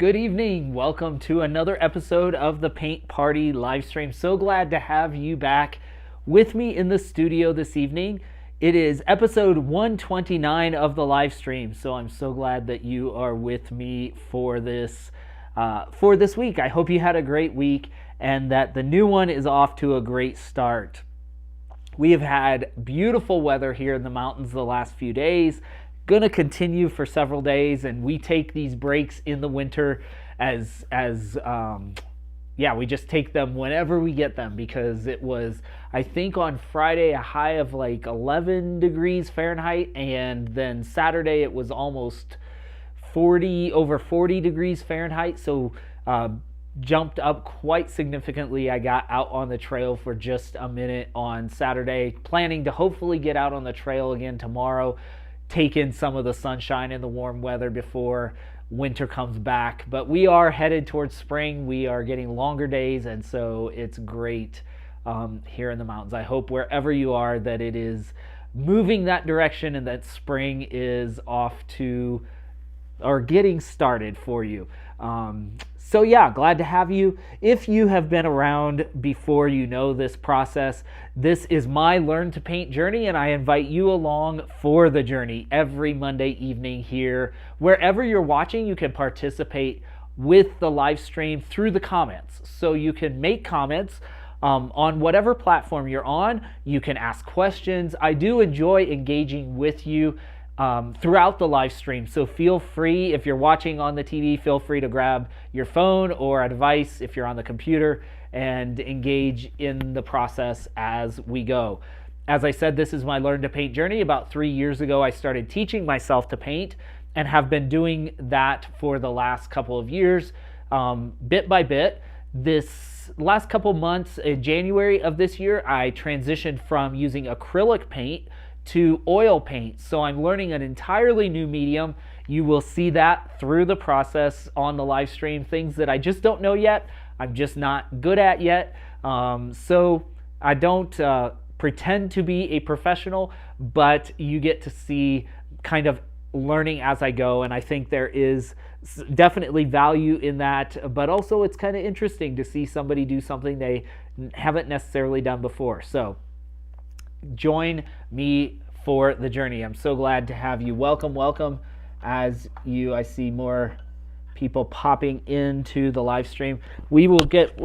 Good evening. Welcome to another episode of the Paint Party live stream. So glad to have you back with me in the studio this evening. It is episode 129 of the live stream. So I'm so glad that you are with me for this week. I hope you had a great week and that the new one is off to a great start. We have had beautiful weather here in the mountains the last few days. Going to continue for several days, and we take these breaks in the winter as we just take them whenever we get them, because it was, I think, on Friday a high of like 11 degrees Fahrenheit, and then Saturday it was almost over 40 degrees Fahrenheit. So jumped up quite significantly. I got out on the trail for just a minute on Saturday, planning to hopefully get out on the trail again tomorrow, take in some of the sunshine and the warm weather before winter comes back. But we are headed towards spring. We are getting longer days, and so it's great here in the mountains. I hope wherever you are that it is moving that direction and that spring is off to or getting started for you. So yeah, glad to have you. If you have been around before, you know this process. This is my Learn to Paint journey, and I invite you along for the journey every Monday evening here. Wherever you're watching, you can participate with the live stream through the comments. So you can make comments on whatever platform you're on. You can ask questions. I do enjoy engaging with you throughout the live stream. So feel free, if you're watching on the TV, feel free to grab your phone or a device if you're on the computer and engage in the process as we go. As I said, this is my Learn to Paint journey. About 3 years ago, I started teaching myself to paint and have been doing that for the last couple of years, bit by bit. This last couple months, in January of this year, I transitioned from using acrylic paint to oil paint. So I'm learning an entirely new medium. You will see that through the process on the live stream, things that I just don't know yet, I'm just not good at yet. So I don't pretend to be a professional, but you get to see kind of learning as I go, and I think there is definitely value in that, but also it's kind of interesting to see somebody do something they haven't necessarily done before. So join me for the journey. I'm so glad to have you. Welcome. I see more people popping into the live stream. We will get,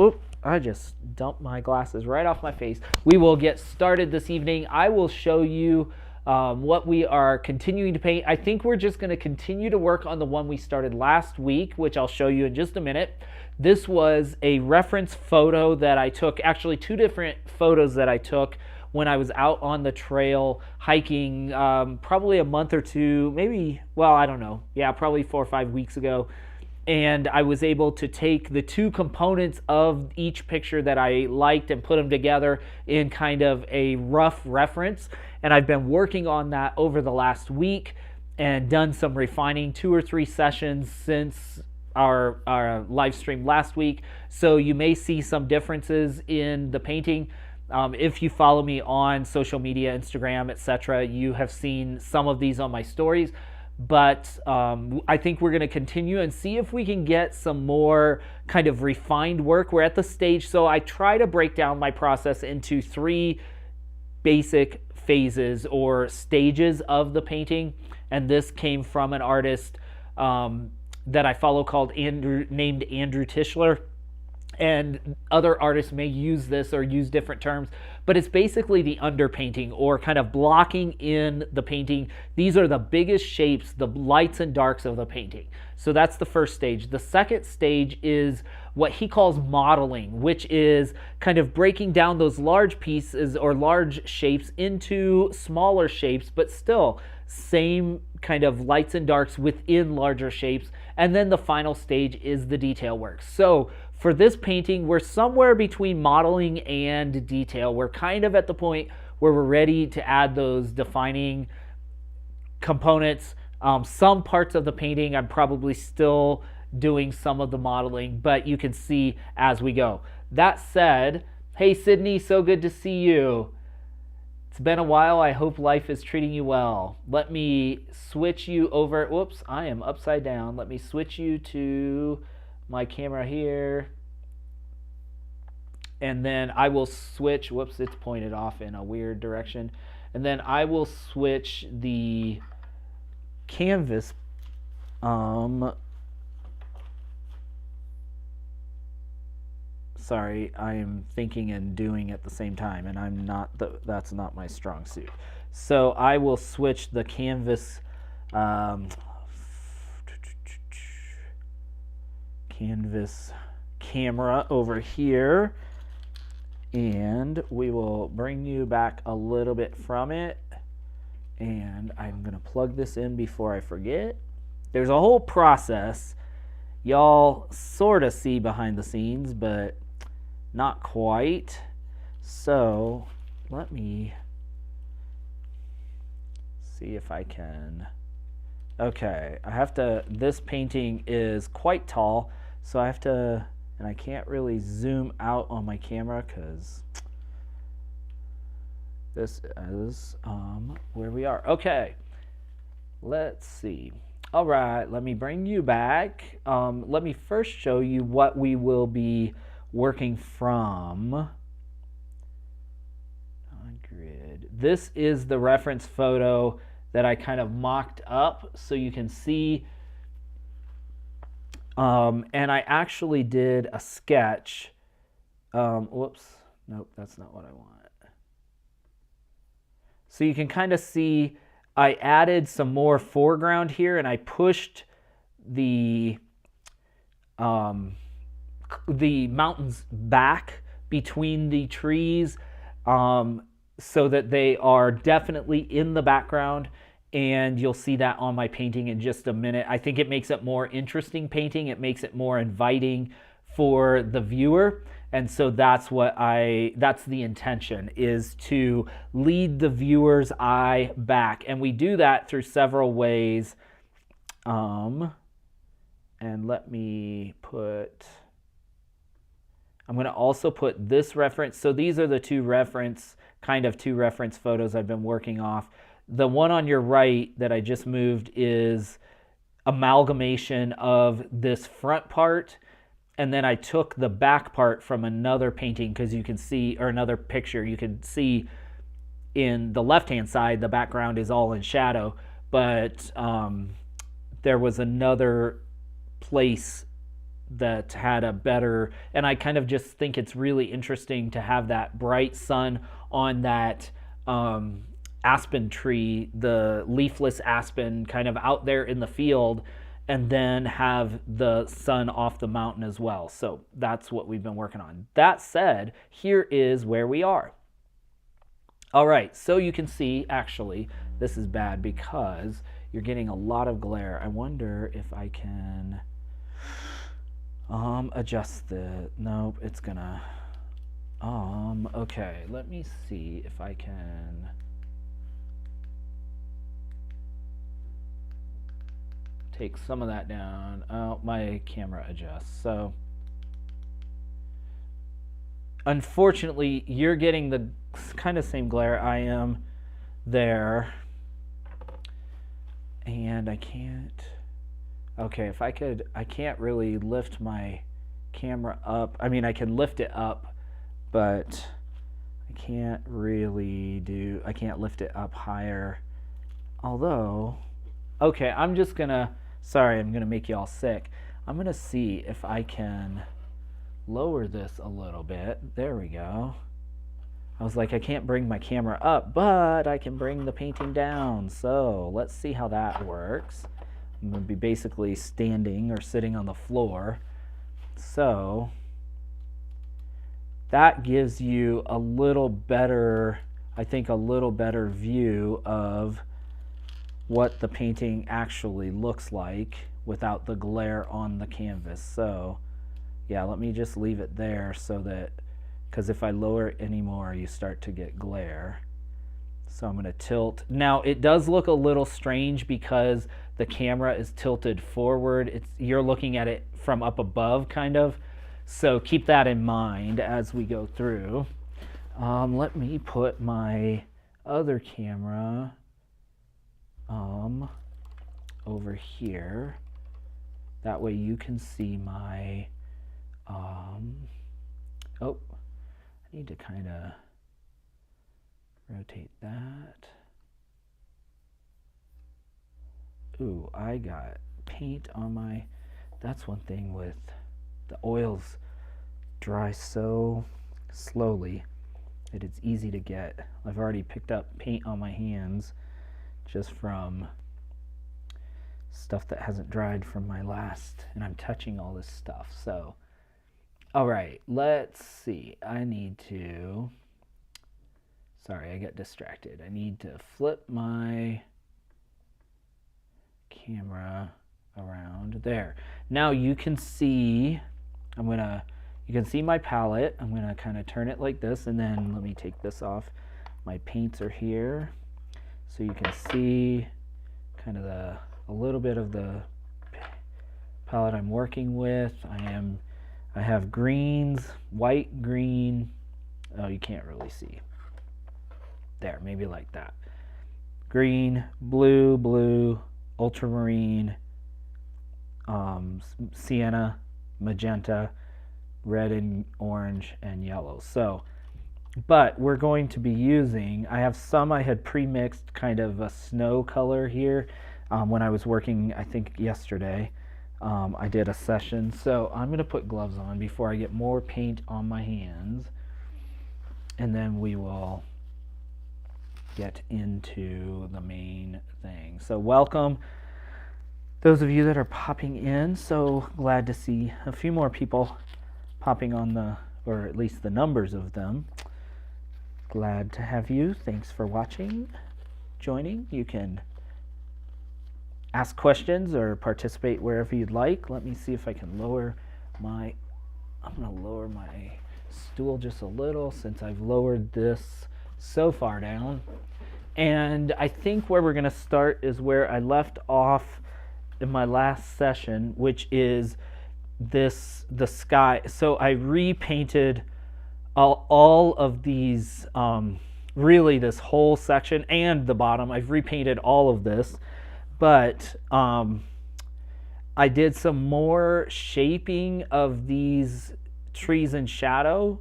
I just dumped my glasses right off my face. We will get started this evening. I will show you what we are continuing to paint. I think we're just going to continue to work on the one we started last week, which I'll show you in just a minute. This was a reference photo that I took, actually 2 different photos that I took when I was out on the trail hiking probably a month or two, maybe, well, I don't know. Yeah, probably 4 or 5 weeks ago. And I was able to take the 2 components of each picture that I liked and put them together in kind of a rough reference. And I've been working on that over the last week and done some refining, 2 or 3 sessions since our live stream last week. So you may see some differences in the painting. If you follow me on social media, Instagram, etc., you have seen some of these on my stories. But I think we're going to continue and see if we can get some more kind of refined work. We're at the stage, so I try to break down my process into 3 basic phases or stages of the painting. And this came from an artist that I follow named Andrew Tischler. And other artists may use this or use different terms, but it's basically the underpainting or kind of blocking in the painting. These are the biggest shapes, the lights and darks of the painting. So that's the first stage. The second stage is what he calls modeling, which is kind of breaking down those large pieces or large shapes into smaller shapes, but still same kind of lights and darks within larger shapes. And then the final stage is the detail work. So for this painting, we're somewhere between modeling and detail. We're kind of at the point where we're ready to add those defining components. Some parts of the painting, I'm probably still doing some of the modeling, but you can see as we go. That said, hey Sydney, so good to see you. It's been a while. I hope life is treating you well. Let me switch you over. Whoops, I am upside down. Let me switch you to my camera here. And then I will switch. Whoops, it's pointed off in a weird direction. And then I will switch the canvas. Sorry, I am thinking and doing at the same time, and I'm not. That's not my strong suit. So I will switch the canvas. Canvas camera over here, and we will bring you back a little bit from it. And I'm gonna plug this in before I forget. There's a whole process. Y'all sort of see behind the scenes, but not quite. So let me see if I can. Okay, I have to, this painting is quite tall, so I have to, and I can't really zoom out on my camera because this is where we are. Okay, let's see. All right, let me bring you back. Let me first show you what we will be working from. On grid. This is the reference photo that I kind of mocked up so you can see. And I actually did a sketch. Whoops, nope, that's not what I want. So you can kind of see I added some more foreground here, and I pushed the mountains back between the trees so that they are definitely in the background, and you'll see that on my painting in just a minute. I think it makes it more interesting painting. It makes it more inviting for the viewer. And so that's the intention, is to lead the viewer's eye back. And we do that through several ways. And let me put, I'm going to also put this reference. So these are the two reference photos I've been working off. The one on your right that I just moved is amalgamation of this front part. And then I took the back part from another painting, because you can see, or another picture, you can see in the left-hand side, the background is all in shadow. But there was another place that had a better, and I kind of just think it's really interesting to have that bright sun on that aspen tree, the leafless aspen kind of out there in the field, and then have the sun off the mountain as well. So that's what we've been working on. That said, here is where we are. All right, so you can see, actually, this is bad because you're getting a lot of glare. I wonder if I can adjust the, nope, it's gonna, okay, let me see if I can take some of that down. Oh, my camera adjusts. So unfortunately, you're getting the kind of same glare I am there. And I can't, okay, if I could, I can't really lift my camera up. I mean, I can lift it up, but I can't really do, I can't lift it up higher. Although, okay, I'm just gonna, sorry, I'm gonna make you all sick. I'm gonna see if I can lower this a little bit. There we go. I was like, I can't bring my camera up, but I can bring the painting down. So let's see how that works. I'm gonna be basically standing or sitting on the floor. So that gives you a little better, I think a little better view of what the painting actually looks like without the glare on the canvas. So yeah, let me just leave it there so that, because if I lower it anymore, you start to get glare. So I'm gonna tilt. Now it does look a little strange because the camera is tilted forward. You're looking at it from up above kind of. So keep that in mind as we go through. Let me put my other camera over here. That way you can see my oh, I need to kind of rotate that. Ooh, I got paint on my, that's one thing with the oils dry so slowly that it's easy to get. I've already picked up paint on my hands just from stuff that hasn't dried from my last, and I'm touching all this stuff. So, all right, let's see. I need to, sorry, I got distracted. I need to flip my camera around there. Now you can see, you can see my palette. I'm gonna kind of turn it like this, and then let me take this off. My paints are here, so you can see kind of a little bit of the palette I'm working with. I have greens, white, green. Oh, you can't really see. There, maybe like that. Green, blue, blue, ultramarine, sienna, magenta, red and orange, and yellow. So, but we're going to be using, I have some I had pre-mixed kind of a snow color here when I was working, I think yesterday. I did a session, so I'm going to put gloves on before I get more paint on my hands, and then we will get into the main thing. So welcome those of you that are popping in. So glad to see a few more people popping on the, or at least the numbers of them. Glad to have you. Thanks for watching, joining. You can ask questions or participate wherever you'd like. Let me see if I can lower my, I'm going to lower my stool just a little since I've lowered this so far down. And I think where we're going to start is where I left off in my last session, which is this, the sky. So I repainted all of these, really this whole section and the bottom. I've repainted all of this. But I did some more shaping of these trees in shadow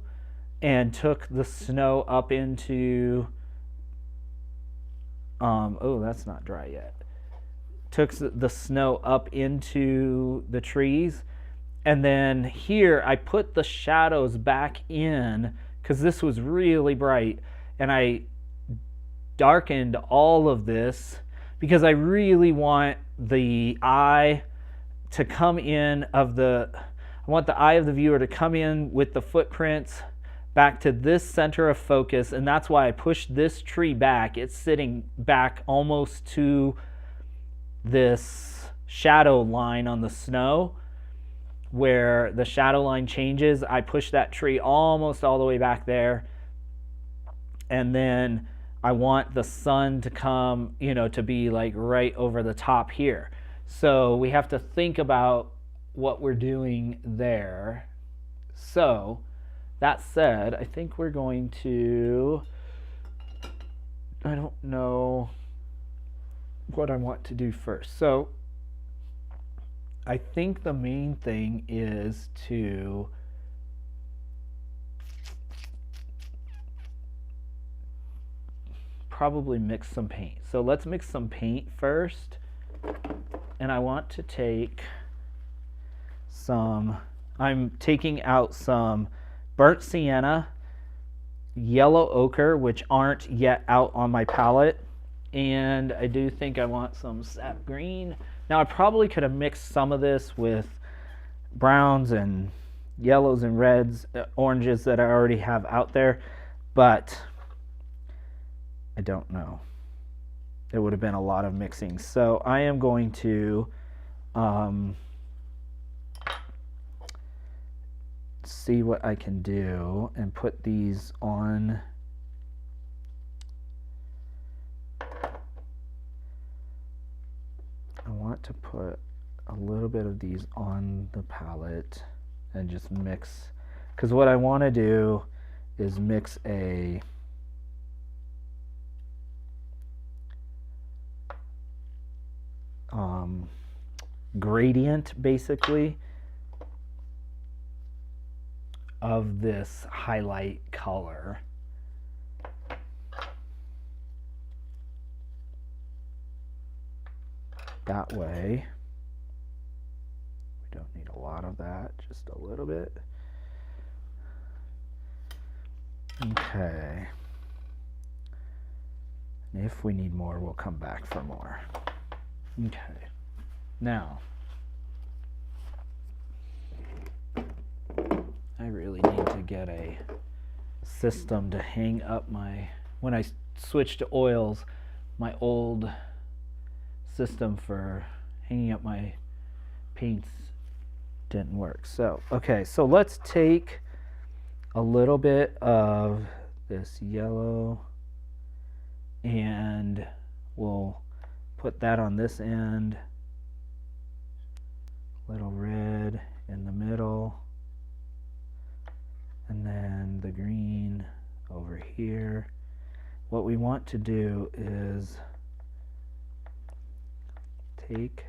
and took the snow up into, oh, that's not dry yet. Took the snow up into the trees. And then here I put the shadows back in because this was really bright. And I darkened all of this because I really want the eye to come in of the, I want the eye of the viewer to come in with the footprints back to this center of focus, and that's why I pushed this tree back. It's sitting back almost to this shadow line on the snow. Where the shadow line changes, I push that tree almost all the way back there. And then I want the sun to come, you know, to be like right over the top here. So we have to think about what we're doing there. So that said, I think we're going to, I don't know what I want to do first. So I think the main thing is to probably mix some paint. So let's mix some paint first. And I want to take some, I'm taking out some burnt sienna, yellow ochre, which aren't yet out on my palette. And I do think I want some sap green. Now I probably could have mixed some of this with browns and yellows and reds, oranges that I already have out there, but I don't know. It would have been a lot of mixing. So I am going to see what I can do and put these on. I want to put a little bit of these on the palette and just mix, because what I want to do is mix a gradient basically of this highlight color. That way, we don't need a lot of that, just a little bit. Okay. If we need more, we'll come back for more. Okay. Now, I really need to get a system to hang up my, when I switch to oils, my old system for hanging up my paints didn't work. So, okay, so let's take a little bit of this yellow and we'll put that on this end, little red in the middle, and then the green over here. What we want to do is take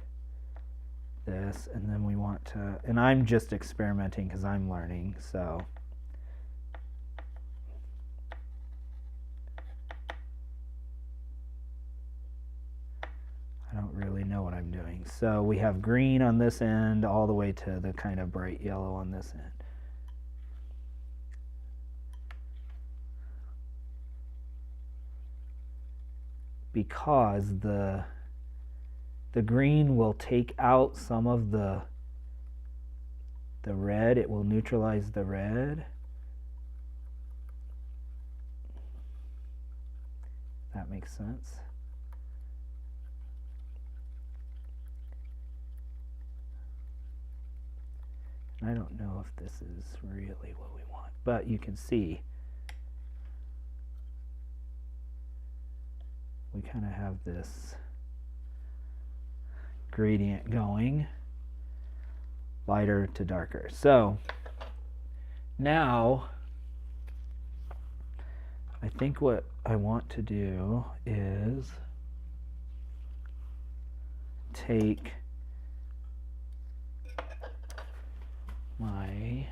this, and then we want to, and I'm just experimenting because I'm learning, so I don't really know what I'm doing. So we have green on this end all the way to the kind of bright yellow on this end. Because the green will take out some of the red, it will neutralize the red. That makes sense. I don't know if this is really what we want, but you can see we kind of have this gradient going, lighter to darker. So now I think what I want to do is take I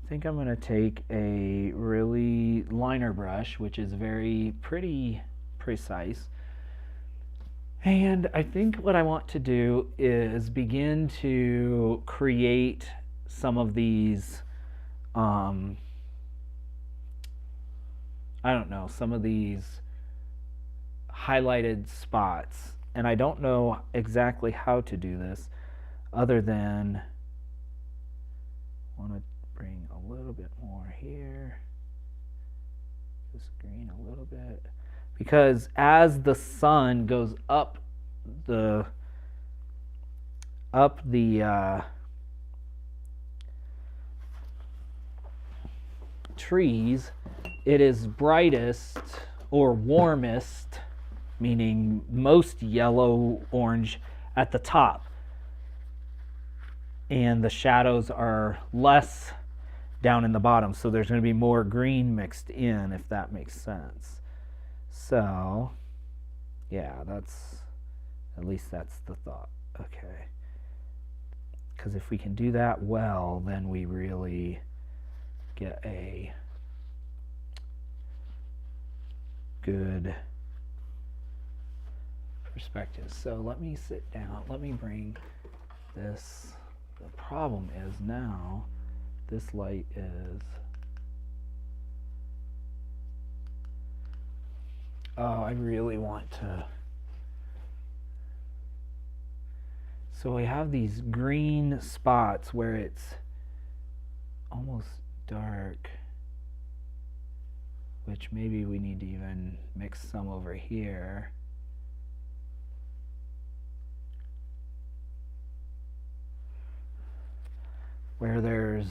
think I'm going to take a really liner brush, which is very pretty precise. And I think what I want to do is begin to create some of these, I don't know, some of these highlighted spots. And I don't know exactly how to do this other than I want to bring a little bit more here, this green a little bit, because as the sun goes up the trees, it is brightest or warmest, meaning most yellow orange at the top, and the shadows are less down in the bottom, so there's going to be more green mixed in, if that makes sense. So yeah, that's, at least that's the thought. Okay, because if we can do that well, then we really get a good perspective. So let me sit down, let me bring this. The problem is now this light is, oh, I really want to, so we have these green spots where it's almost dark, which maybe we need to even mix some over here. Where there's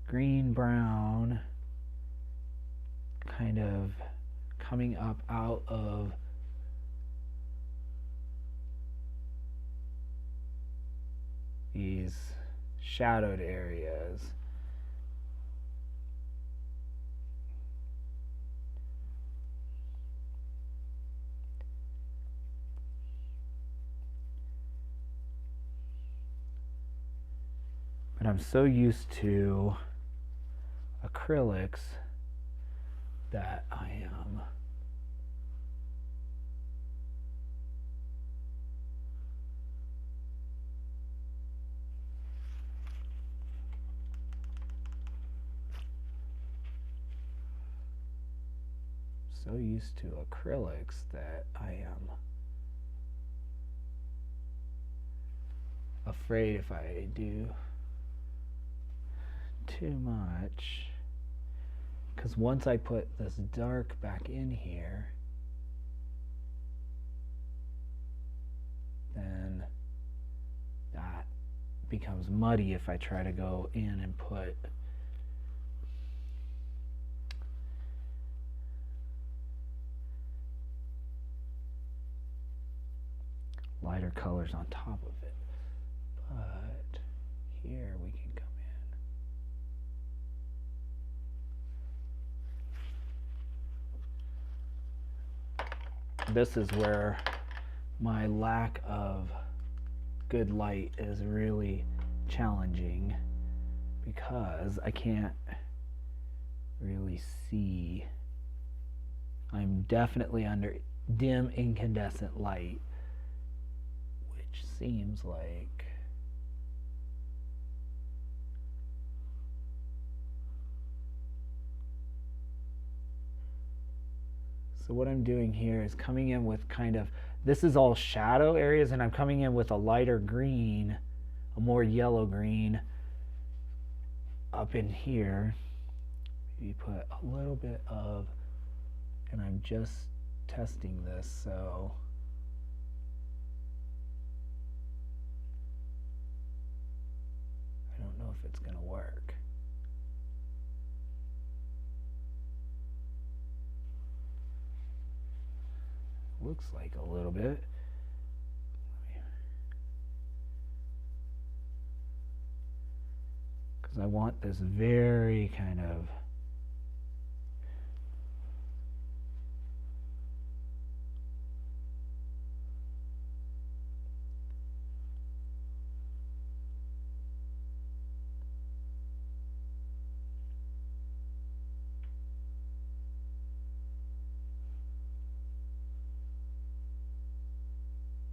green brown kind of coming up out of these shadowed areas. but I'm so used to acrylics that I am so used to acrylics that I am afraid if I do too much, because once I put this dark back in here, then that becomes muddy if I try to go in and put lighter colors on top of it. But here we can come in. This is where my lack of good light is really challenging, because I can't really see. I'm definitely under dim incandescent light, which seems like so what I'm doing here is coming in with kind of, this is all shadow areas, and I'm coming in with a lighter green, a more yellow green up in here. Maybe put a little bit of, and I'm just testing this, so I don't know if it's going to work. Looks like a little bit. Because I want this very kind of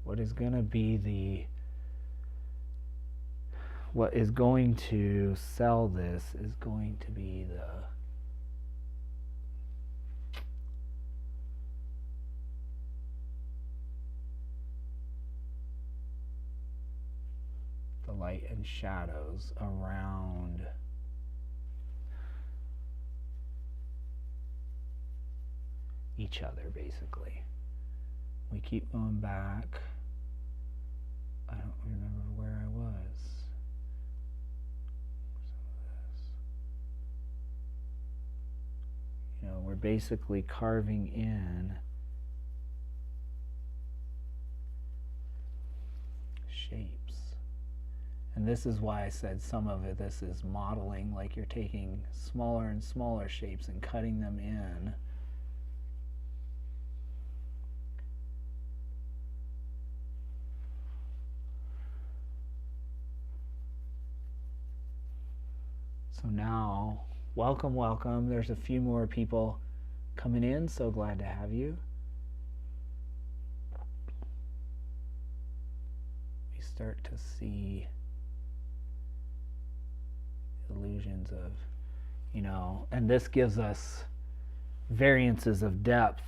what is going to be what is going to sell this is going to be the light and shadows around each other, basically. We keep going back. I don't remember where I was. You know, we're basically carving in shapes. And this is why I said some of it, this is modeling, like you're taking smaller and smaller shapes and cutting them in. So now, welcome, welcome. There's a few more people coming in. So glad to have you. We start to see illusions of, you know, and this gives us variances of depth.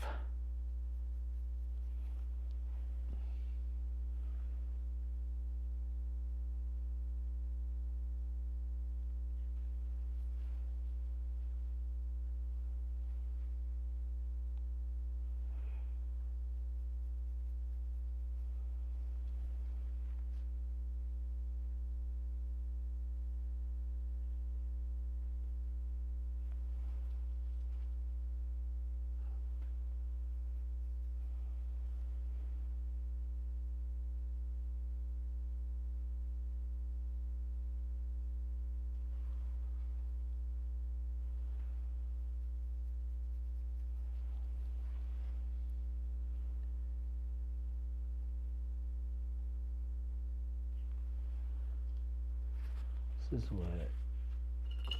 is what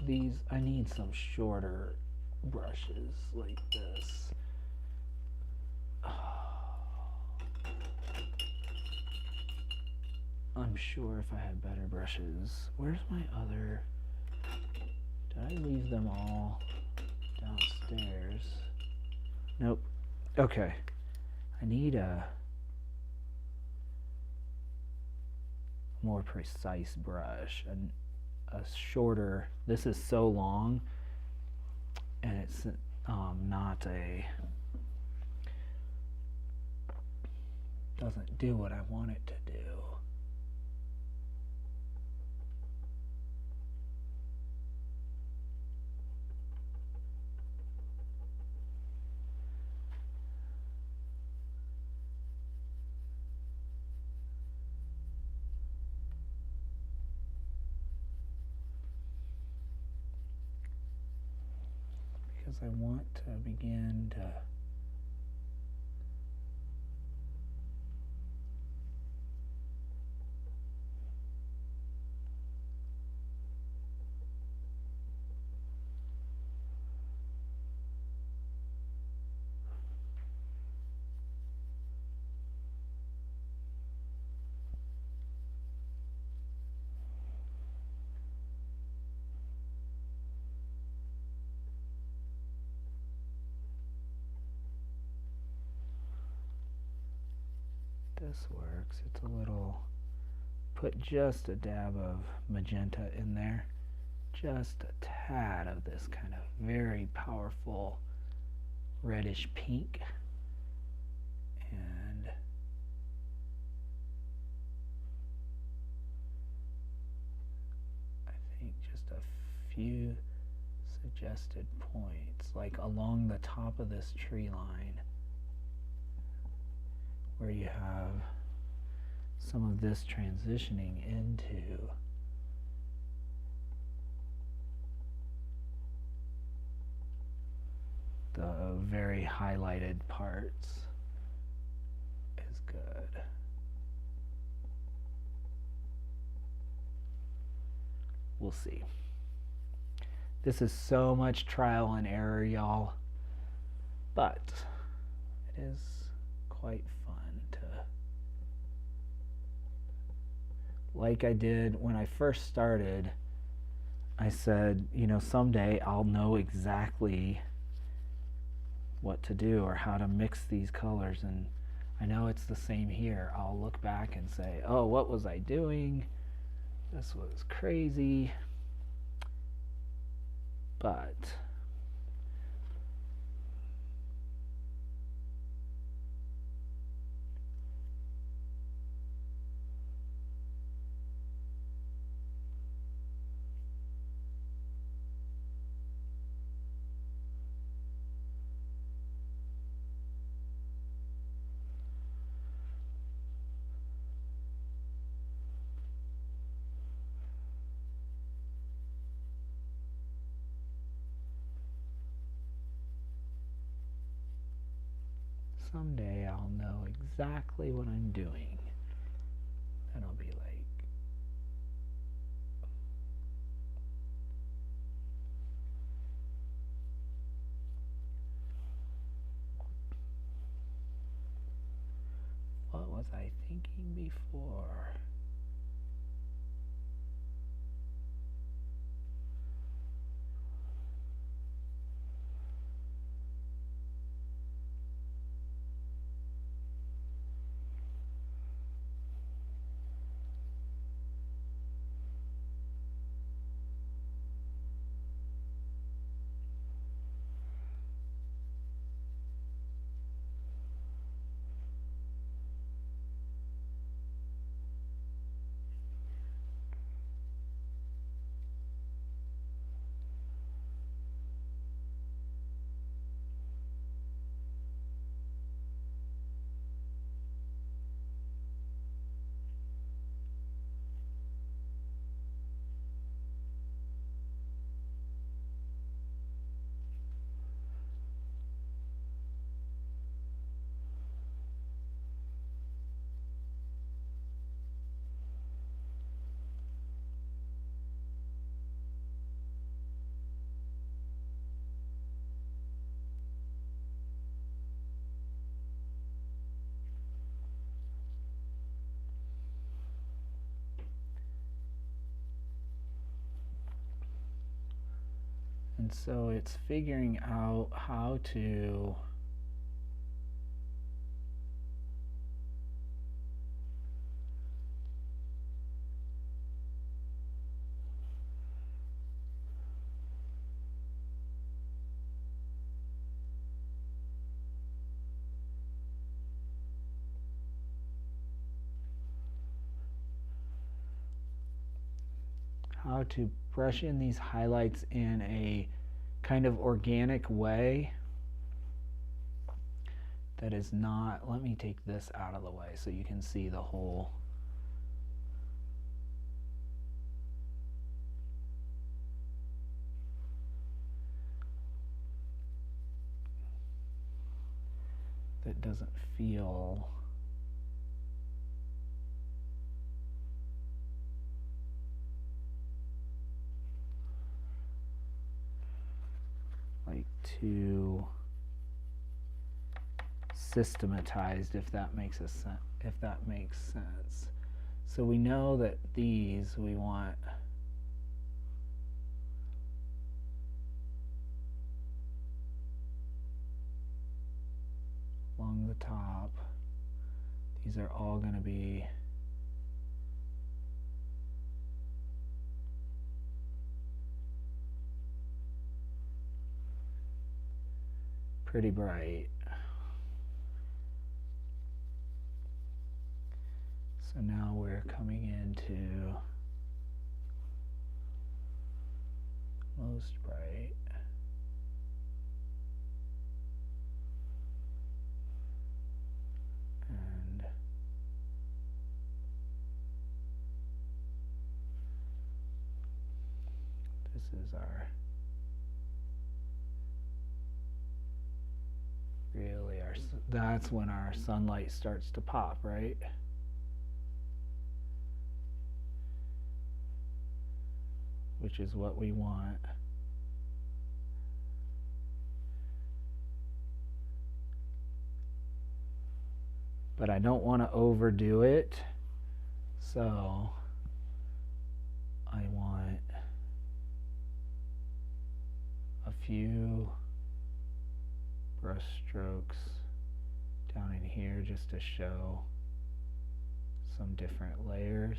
these, I need some shorter brushes like this. I'm sure if I had better brushes. Where's my other? Did I leave them all downstairs? Nope. Okay. I need a more precise brush and a shorter. This is so long, and it's not a, doesn't do what I want it to do. Because I want to begin to this works. It's a little, put just a dab of magenta in there, just a tad of this kind of very powerful reddish pink, and I think just a few suggested points, like along the top of this tree line, where you have some of this transitioning into the very highlighted parts is good. We'll see. This is so much trial and error, y'all, but it is quite fun to, like I did when I first started. I said, you know, someday I'll know exactly what to do or how to mix these colors, and I know it's the same here. I'll look back and say, oh, what was I doing? This was crazy. But someday I'll know exactly what I'm doing. And I'll be like, what was I thinking before? And so it's figuring out how to brush in these highlights in a kind of organic way that is not, let me take this out of the way so you can see the whole. That doesn't feel like too systematized, if that makes sense. So we know that these we want along the top. These are all going to be pretty bright. So now we're coming into most bright. And this is our really our, that's when our sunlight starts to pop, right? Which is what we want. But I don't want to overdo it, so I want a few brush strokes down in here just to show some different layers.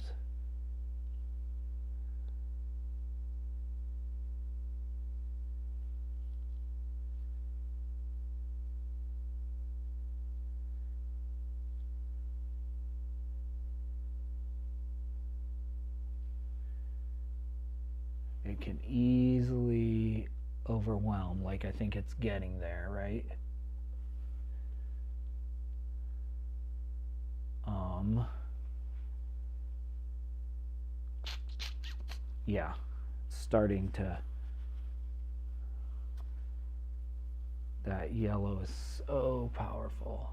It can easily overwhelm, like I think it's getting there, right? Yeah, starting to, that yellow is so powerful.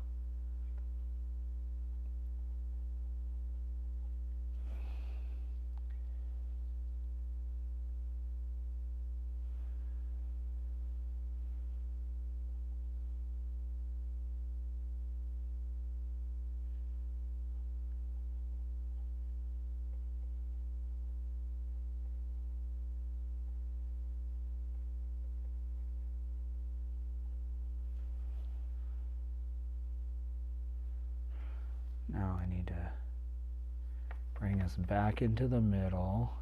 Now I need to bring us back into the middle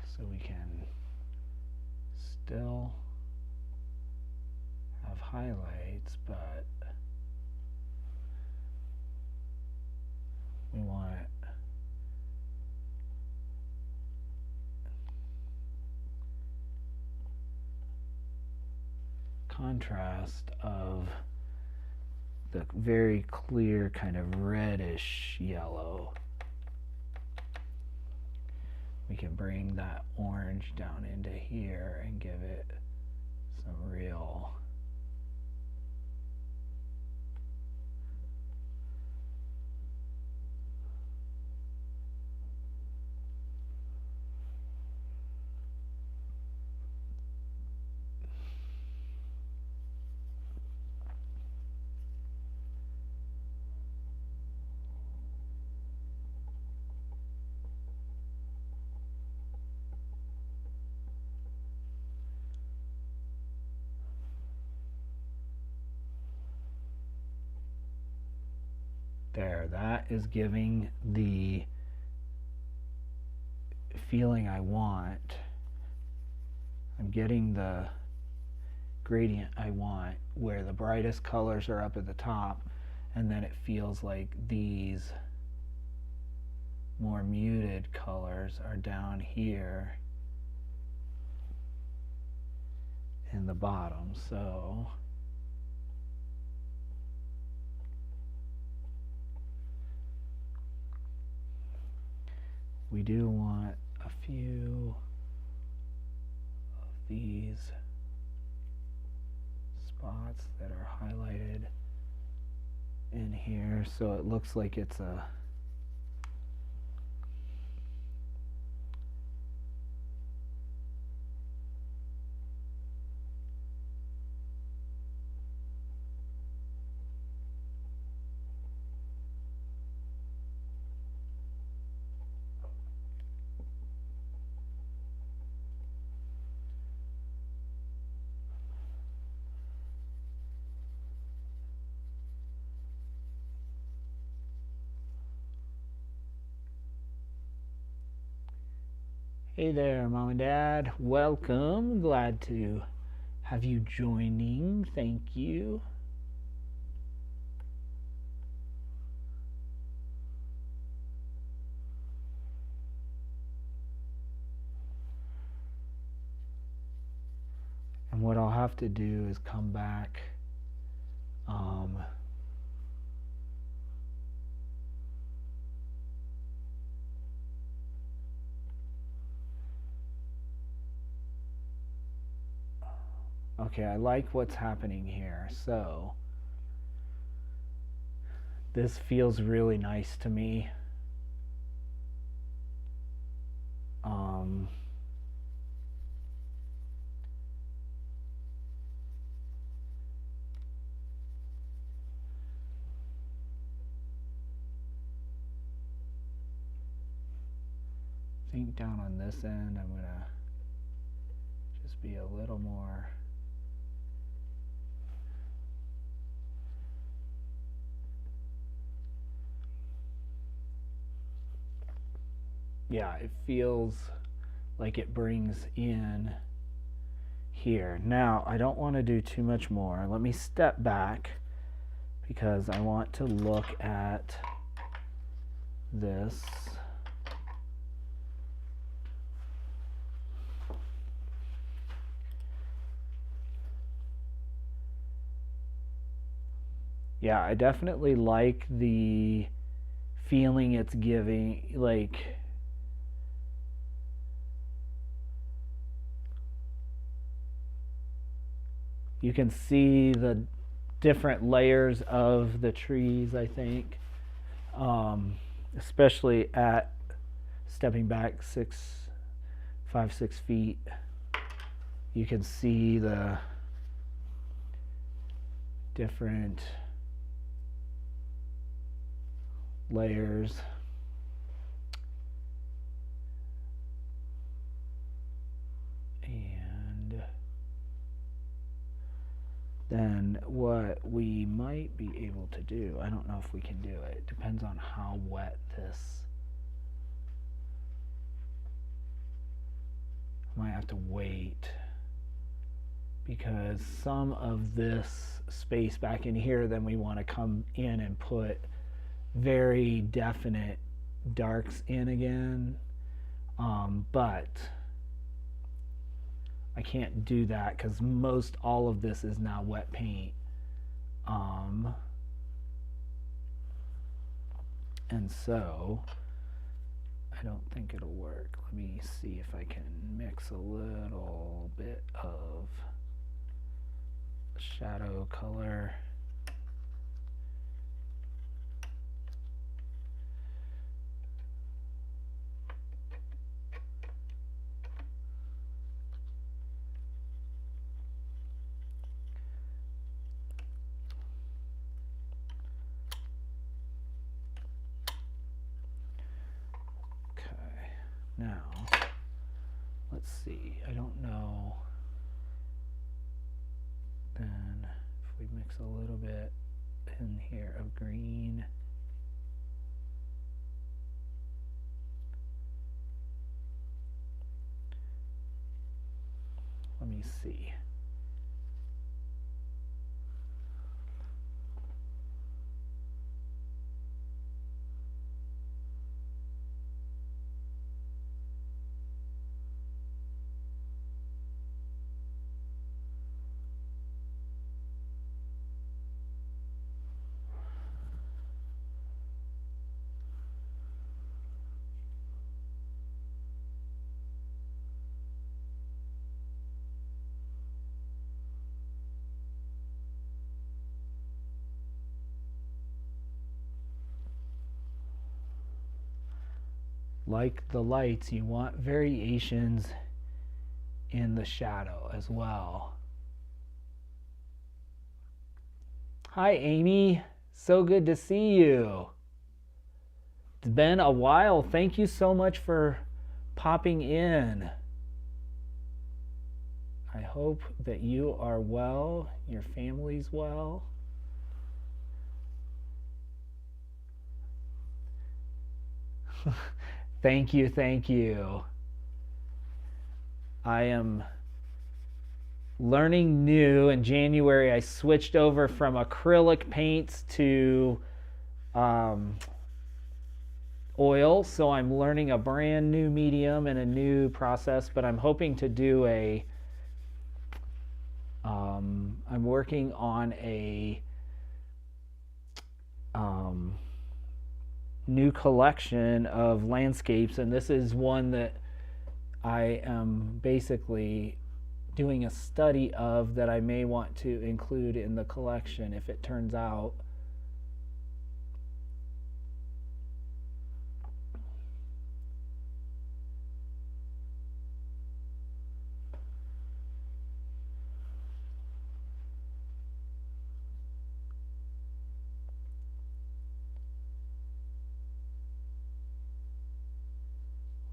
so we can still have highlights, but we want contrast of the very clear kind of reddish yellow. We can bring that orange down into here and give it some real There, that is giving the feeling I want. I'm getting the gradient I want, where the brightest colors are up at the top, and then it feels like these more muted colors are down here in the bottom. So we do want a few of these spots that are highlighted in here, so it looks like it's a Hey there, Mom and Dad. Welcome. Glad to have you joining. Thank you. And what I'll have to do is come back okay, I like what's happening here. So this feels really nice to me. I think down on this end, I'm gonna just be a little more. Yeah, it feels like it brings in here. Now, I don't want to do too much more. Let me step back because I want to look at this. Yeah, I definitely like the feeling it's giving, like you can see the different layers of the trees, I think, especially at stepping back 5-6 feet. You can see the different layers. And then what we might be able to do, I don't know if we can do it, depends on how wet this. I might have to wait because some of this space back in here, then we want to come in and put very definite darks in again, but I can't do that because most all of this is now wet paint, and so I don't think it'll work. Let me see if I can mix a little bit of shadow color. Now, let's see, I don't know, then if we mix a little bit in here of green, me see. Like the lights, you want variations in the shadow as well. Hi, Amy. So good to see you. It's been a while. Thank you so much for popping in. I hope that you are well, your family's well. Thank you, thank you. I am learning new. In January, I switched over from acrylic paints to oil, so I'm learning a brand new medium and a new process, but I'm hoping to do I'm working on a new collection of landscapes, and this is one that I am basically doing a study of that I may want to include in the collection if it turns out.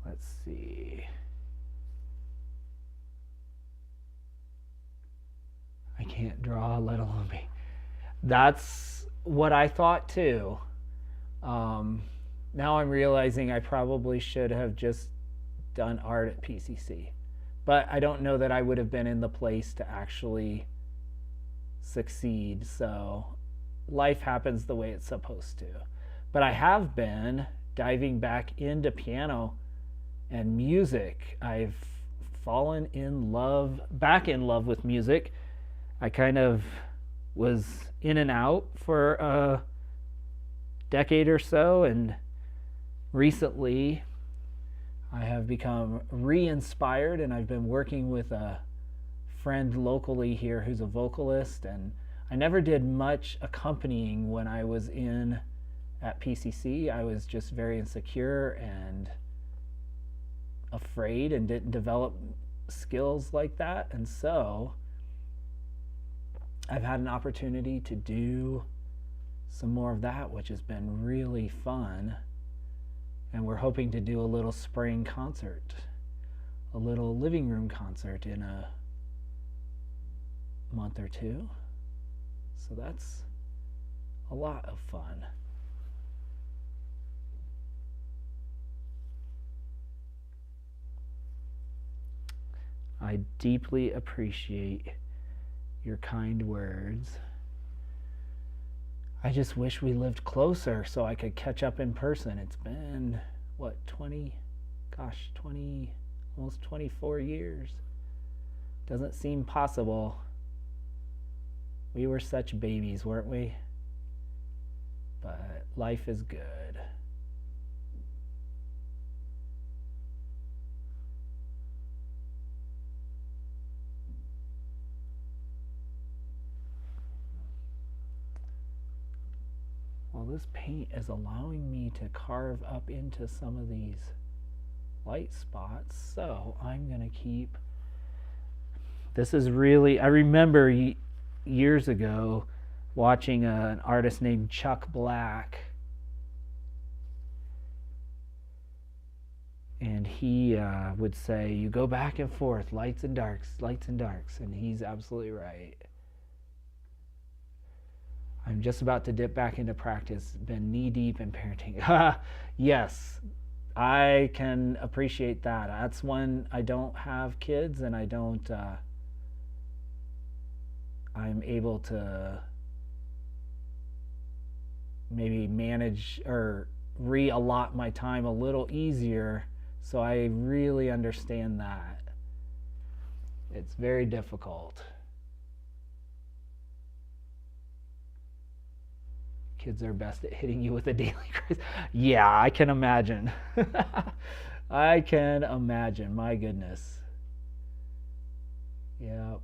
Let's see. I can't draw, let alone be. That's what I thought too. Now I'm realizing I probably should have just done art at PCC. But I don't know that I would have been in the place to actually succeed. So life happens the way it's supposed to. But I have been diving back into piano and music. I've fallen in love, back in love with music. I kind of was in and out for a decade or so, and recently I have become re-inspired, and I've been working with a friend locally here who's a vocalist, and I never did much accompanying when I was at PCC. I was just very insecure and afraid and didn't develop skills like that, and so I've had an opportunity to do some more of that, which has been really fun, and we're hoping to do a little spring concert, a little living room concert in a month or two, so that's a lot of fun. I deeply appreciate your kind words. I just wish we lived closer so I could catch up in person. It's been, what, 20, almost 24 years. Doesn't seem possible. We were such babies, weren't we? But life is good. Well, this paint is allowing me to carve up into some of these light spots, so I'm going to keep. This is really, I remember years ago watching an artist named Chuck Black, and he would say, you go back and forth, lights and darks, and he's absolutely right. I'm just about to dip back into practice, been knee deep in parenting. Yes, I can appreciate that. That's when I don't have kids and I don't I'm able to maybe manage or re-allot my time a little easier. So I really understand that. It's very difficult. Kids are best at hitting you with a daily quiz. Yeah, I can imagine. I can imagine. My goodness. Yep.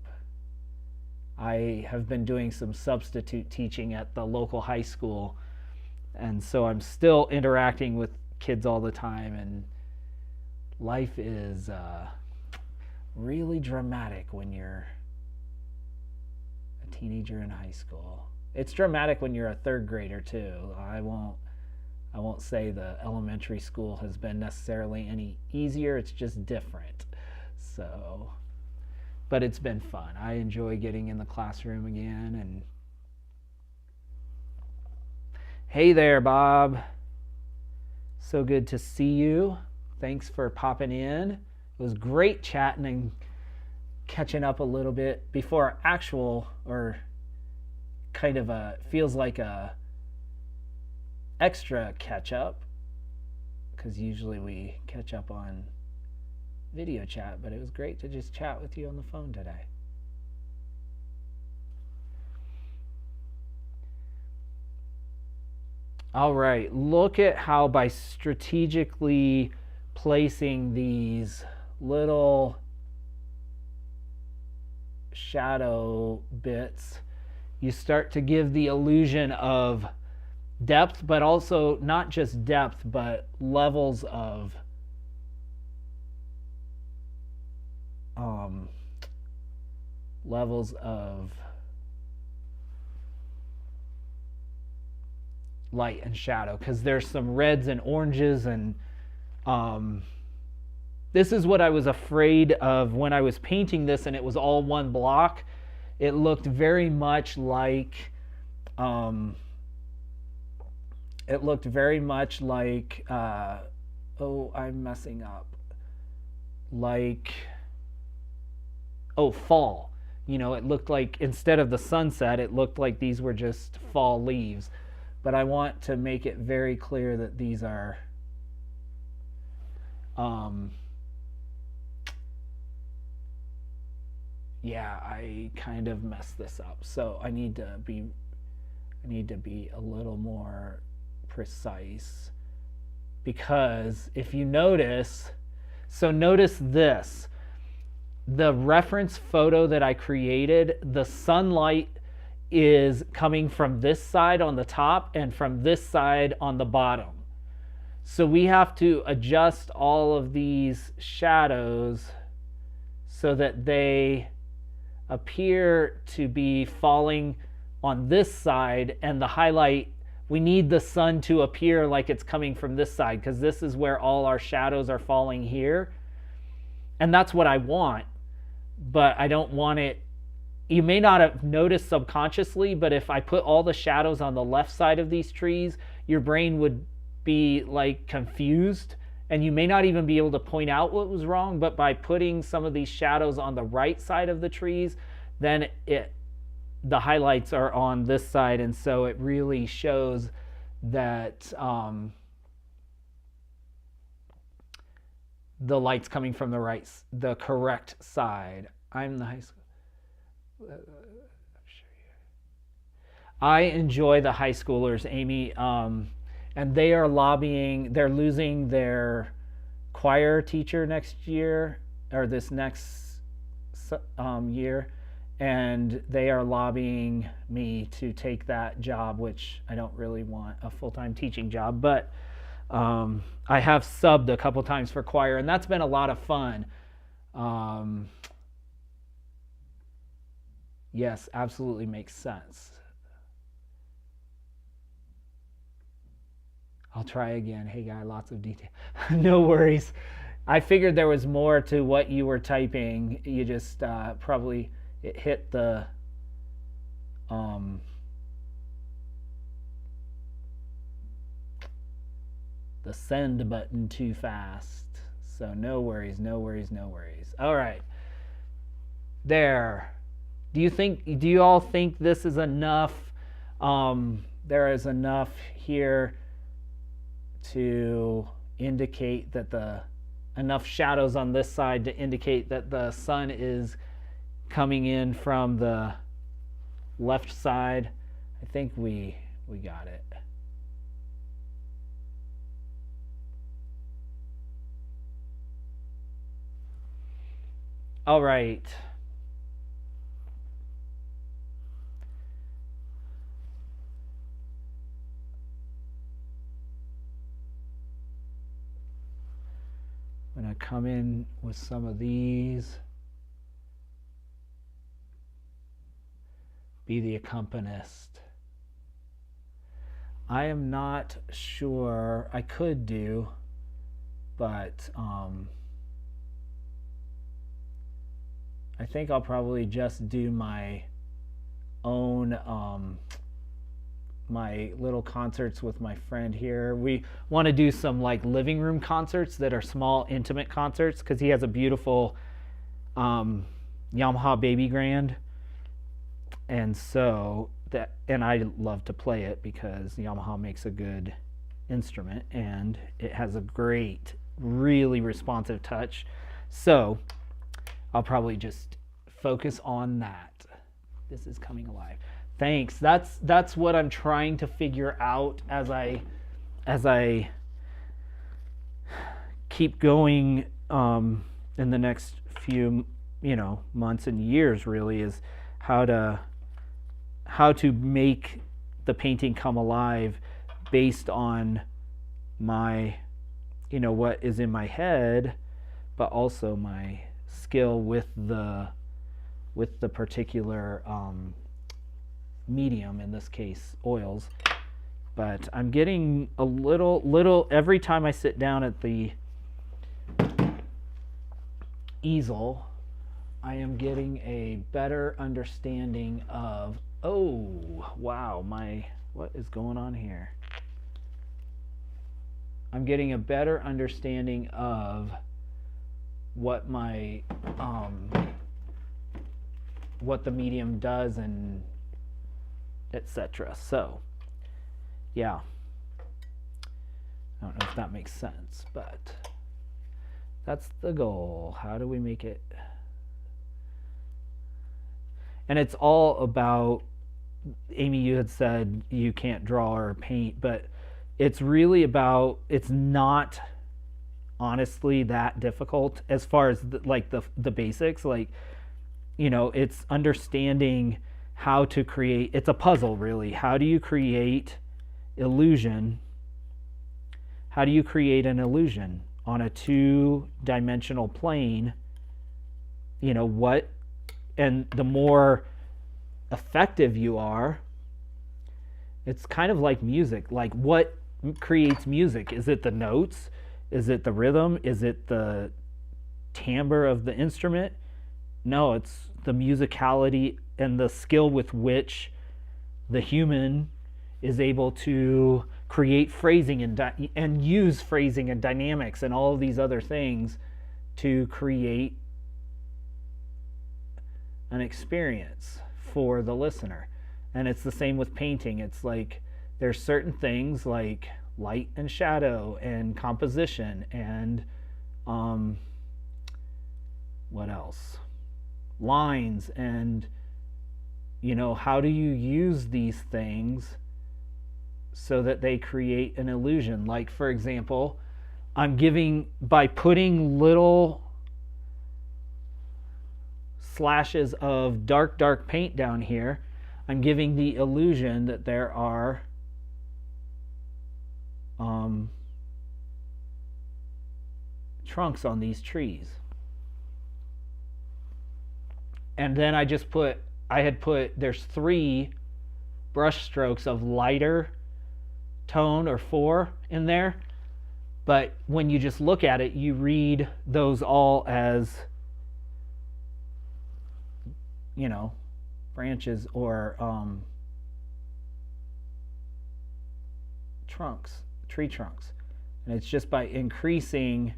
I have been doing some substitute teaching at the local high school, and so I'm still interacting with kids all the time, and life is really dramatic when you're a teenager in high school. It's dramatic when you're a third grader too. I won't say the elementary school has been necessarily any easier. It's just different. So, but it's been fun. I enjoy getting in the classroom again. And hey there, Bob. So good to see you. Thanks for popping in. It was great chatting and catching up a little bit before actual, or kind of a, feels like a extra catch up, because usually we catch up on video chat, but it was great to just chat with you on the phone today. All right, look at how by strategically placing these little shadow bits, you start to give the illusion of depth, but also not just depth, but levels of light and shadow, because there's some reds and oranges, and this is what I was afraid of when I was painting this and it was all one block. It looked very much like oh, I'm messing up. Like, oh, fall. You know, it looked like, instead of the sunset, it looked like these were just fall leaves. But I want to make it very clear that these are yeah, I kind of messed this up. So I need to be a little more precise, because if you notice, so notice this, the reference photo that I created, the sunlight is coming from this side on the top and from this side on the bottom. So we have to adjust all of these shadows so that they appear to be falling on this side, and the highlight, we need the sun to appear like it's coming from this side, because this is where all our shadows are falling here. And that's what I want, but I don't want it, you may not have noticed subconsciously, but if I put all the shadows on the left side of these trees, your brain would be like confused, and you may not even be able to point out what was wrong. But by putting some of these shadows on the right side of the trees, then the highlights are on this side, and so it really shows that the light's coming from the correct side. I'm the high school. I enjoy the high schoolers, Amy, and they are lobbying. They're losing their choir teacher next year, or this next year, and they are lobbying me to take that job, which I don't really want, a full-time teaching job, but I have subbed a couple times for choir, and that's been a lot of fun. Yes, absolutely makes sense. I'll try again. Hey, guy, lots of detail. No worries. I figured there was more to what you were typing. You just probably, it hit the send button too fast. So no worries, no worries, no worries. All right. There. Do you all think this is enough? There is enough here to indicate that enough shadows on this side to indicate that the sun is coming in from the left side. I think we got it. All right. I'm going to come in with some of these. Be the accompanist. I am not sure. I could do, but I think I'll probably just do my own my little concerts with my friend here. We want to do some like living room concerts that are small, intimate concerts, because he has a beautiful Yamaha Baby Grand, and so that, and I love to play it because Yamaha makes a good instrument and it has a great, really responsive touch. So I'll probably just focus on that. This is coming alive. Thanks. That's what I'm trying to figure out as I keep going in the next few months and years, really, is how to make the painting come alive based on my what is in my head, but also my skill with the particular medium, in this case oils. But I'm getting a little every time I sit down at the easel, I am getting a better understanding of, oh wow, what is going on here? I'm getting a better understanding of what my what the medium does, and etc. So yeah, I don't know if that makes sense, but that's the goal. How do we make it? And it's all about, Amy, you had said you can't draw or paint, but it's really about, it's not honestly that difficult as far as the basics. Like, it's understanding how to create, it's a puzzle really. How do you create illusion? How do you create an illusion on a two-dimensional plane? And the more effective you are, it's kind of like music. Like, what creates music? Is it the notes? Is it the rhythm? Is it the timbre of the instrument? No, it's the musicality and the skill with which the human is able to create phrasing and use phrasing and dynamics and all of these other things to create an experience for the listener. And it's the same with painting. It's like there's certain things like light and shadow and composition and what else? Lines, and how do you use these things so that they create an illusion? Like, for example, by putting little slashes of dark paint down here, I'm giving the illusion that there are trunks on these trees. And then there's 3 brush strokes of lighter tone, or 4 in there. But when you just look at it, you read those all as, branches or tree trunks. And it's just by increasing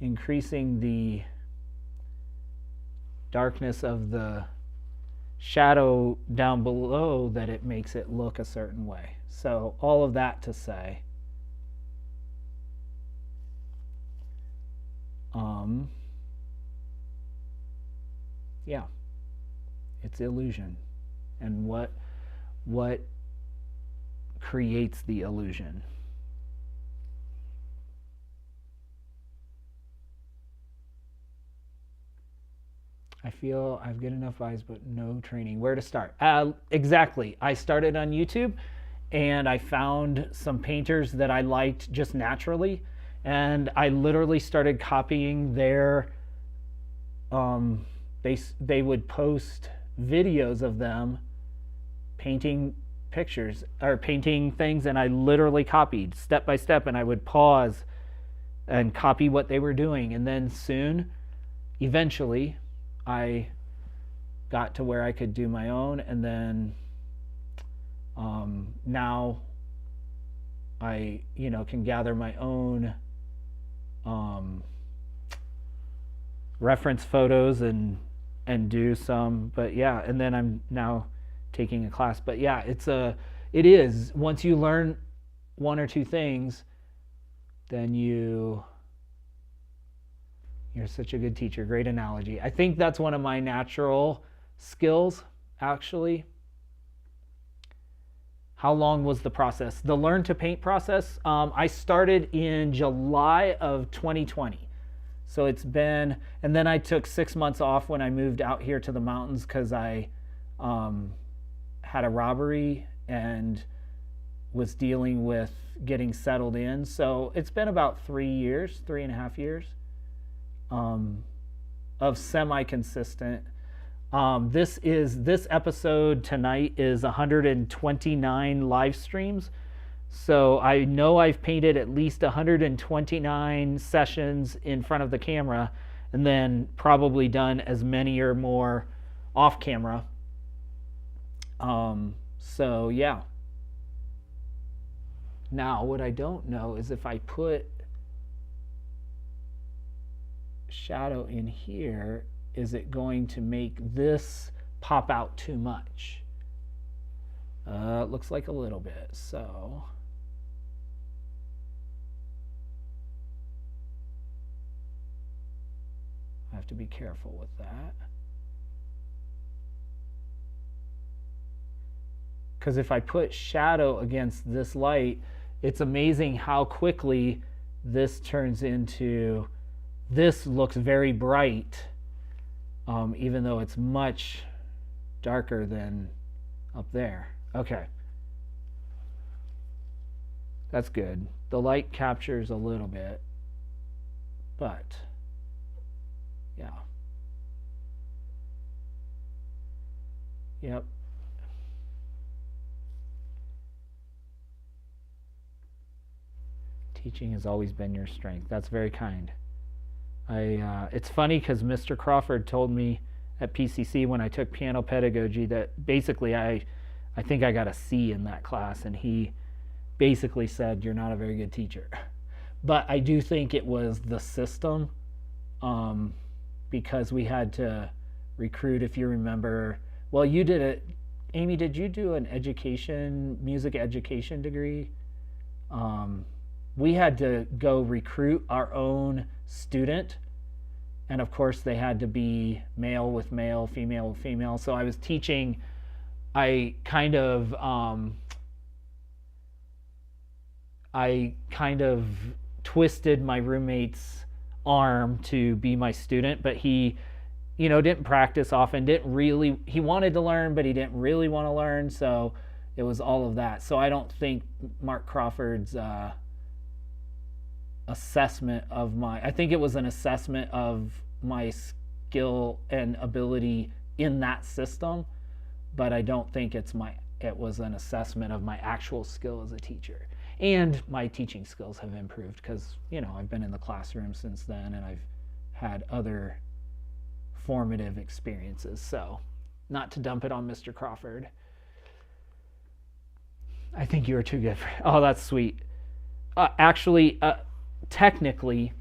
the darkness of the shadow down below that it makes it look a certain way. So all of that to say, yeah, it's illusion. And what creates the illusion? I feel I've got enough eyes, but no training. Where to start? Exactly. I started on YouTube, and I found some painters that I liked just naturally, and I literally started copying their. They would post videos of them painting pictures or painting things, and I literally copied step by step, and I would pause and copy what they were doing, and then soon, eventually, I got to where I could do my own, and then now I can gather my own reference photos and do some. But yeah, and then I'm now taking a class. But yeah, it is once you learn one or two things, then you're such a good teacher. Great analogy. I think that's one of my natural skills, actually. How long was the process? The learn to paint process, I started in July of 2020. So it's been, and then I took 6 months off when I moved out here to the mountains because I had a robbery and was dealing with getting settled in. So it's been about 3.5 years of semi-consistent. This episode tonight is 129 live streams. So I know I've painted at least 129 sessions in front of the camera, and then probably done as many or more off camera. So yeah. Now what I don't know is if I put shadow in here, is it going to make this pop out too much? It looks like a little bit, so I have to be careful with that. Because if I put shadow against this light, it's amazing how quickly this turns into, this looks very bright, even though it's much darker than up there. Okay. That's good. The light captures a little bit, but yeah. Yep. Teaching has always been your strength. That's very kind. It's funny because Mr. Crawford told me at PCC when I took piano pedagogy that basically I think I got a C in that class, and he basically said, you're not a very good teacher. But I do think it was the system, because we had to recruit, if you remember. Well, you did it. Amy, did you do an music education degree? We had to go recruit our own student, and of course they had to be male with male, female with female. So I was teaching, I kind of twisted my roommate's arm to be my student, but he didn't practice often, he wanted to learn, but he didn't really want to learn. So it was all of that. So I don't think Mark Crawford's assessment of I think it was an assessment of my skill and ability in that system, but I don't think it was an assessment of my actual skill as a teacher. And my teaching skills have improved because, I've been in the classroom since then, and I've had other formative experiences. So, not to dump it on Mr. Crawford. I think you were too good for it. Oh, that's sweet. Actually, technically,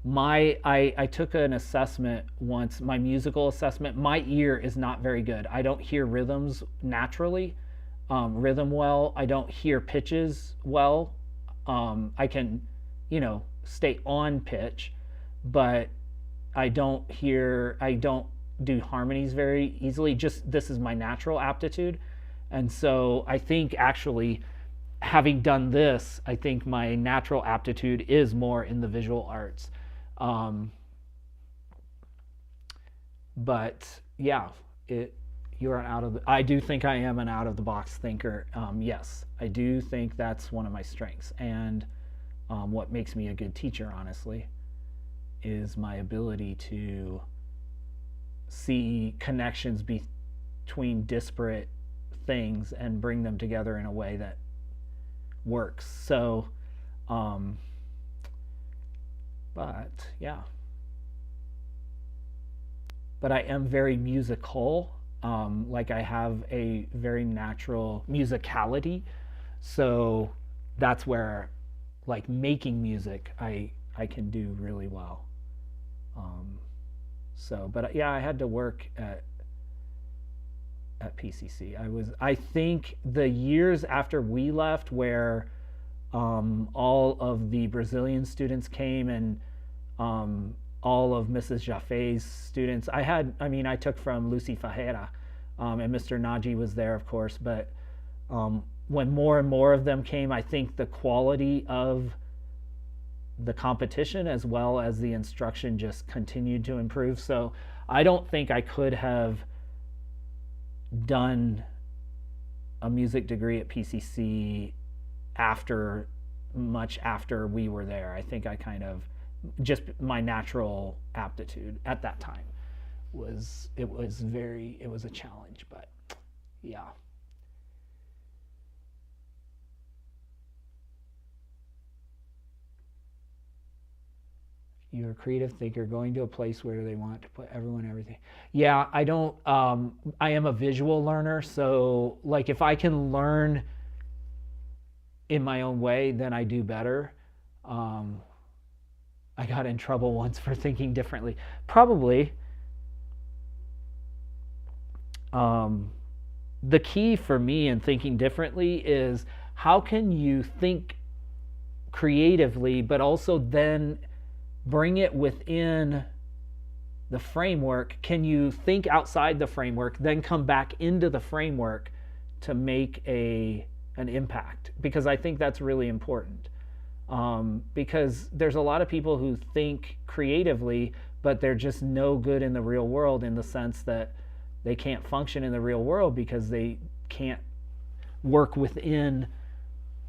I took an assessment once, my musical assessment. My ear is not very good. I don't hear rhythms naturally, rhythm well. I don't hear pitches well. I can, stay on pitch, but I don't do harmonies very easily. Just this is my natural aptitude. And so I think actually having done this, I think my natural aptitude is more in the visual arts. But yeah, I do think I am an out of the box thinker. Yes, I do think that's one of my strengths. And what makes me a good teacher, honestly, is my ability to see connections between disparate things and bring them together in a way that works. So, but yeah. But I am very musical. Like I have a very natural musicality. So that's where, like making music, I can do really well. But yeah, I had to work at PCC. I think the years after we left, where all of the Brazilian students came, and all of Mrs. Jaffe's students. I took from Lucy Fajera, and Mr. Naji was there, of course, but when more and more of them came, I think the quality of the competition as well as the instruction just continued to improve. So I don't think I could have done a music degree at PCC much after we were there. I think I kind of, just my natural aptitude at that time was a challenge, but yeah. You're a creative thinker, going to a place where they want to put everything. Yeah, I don't, I am a visual learner. So like if I can learn in my own way, then I do better. I got in trouble once for thinking differently. Probably the key for me in thinking differently is how can you think creatively, but also then bring it within the framework? Can you think outside the framework, then come back into the framework to make an impact? Because I think that's really important. Because there's a lot of people who think creatively, but they're just no good in the real world, in the sense that they can't function in the real world because they can't work within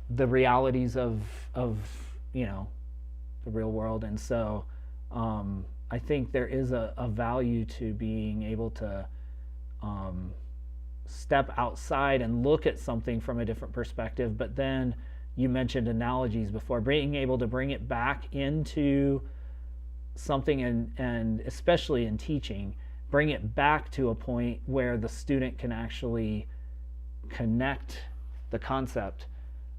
the realities of the real world. And so I think there is a value to being able to step outside and look at something from a different perspective. But then you mentioned analogies before, being able to bring it back into something, and especially in teaching, bring it back to a point where the student can actually connect the concept.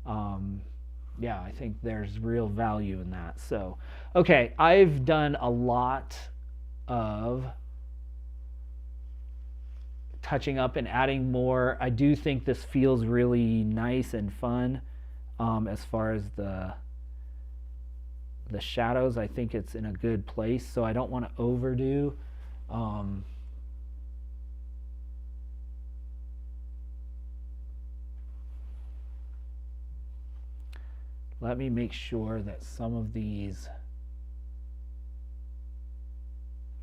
Yeah, I think there's real value in that. So, okay, I've done a lot of touching up and adding more. I do think this feels really nice and fun. As far as the shadows, I think it's in a good place, so I don't want to overdo. Let me make sure that some of these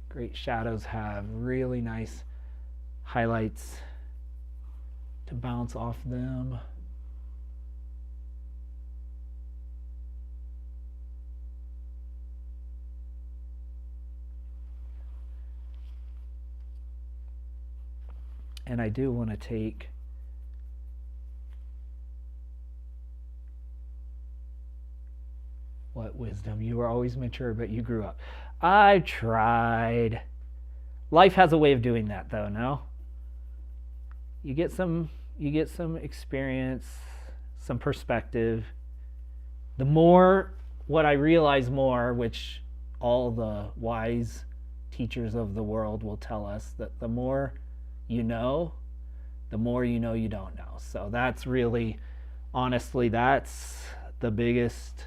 great shadows have really nice highlights to bounce off them. And I do want to take what wisdom. You were always mature, but you grew up. I tried. Life has a way of doing that, though, no? You get some experience, some perspective. The more, what I realize more, which all the wise teachers of the world will tell us that the more you know, the more you know you don't know. So that's really, honestly, that's the biggest,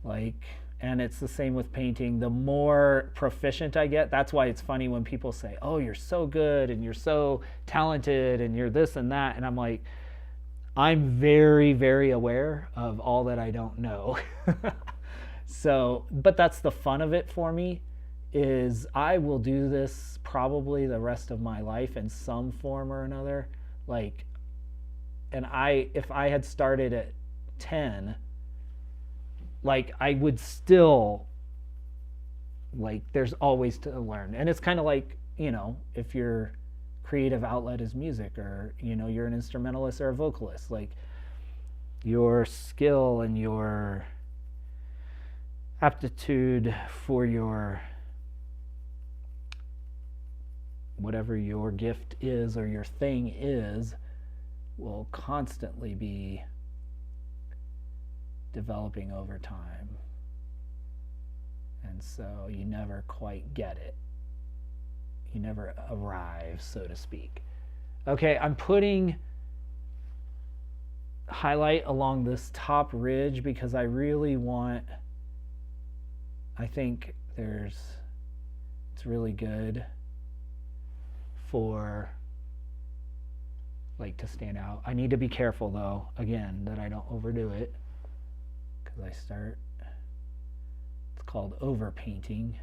like, and it's the same with painting. The more proficient I get, that's why it's funny when people say, oh, you're so good and you're so talented and you're this and that. And I'm like, I'm very, very aware of all that I don't know. So, but that's the fun of it for me, is I will do this probably the rest of my life in some form or another. Like, and if I had started at 10, like, I would still, like, there's always to learn. And it's kind of like, you know, if your creative outlet is music, or, you know, you're an instrumentalist or a vocalist, like, your skill and your aptitude for your whatever your gift is or your thing is will constantly be developing over time. And so you never quite get it. You never arrive, so to speak. Okay, I'm putting highlight along this top ridge because I really want, I think it's really good for, like, to stand out. I need to be careful though, again, that I don't overdo it, because it's called overpainting.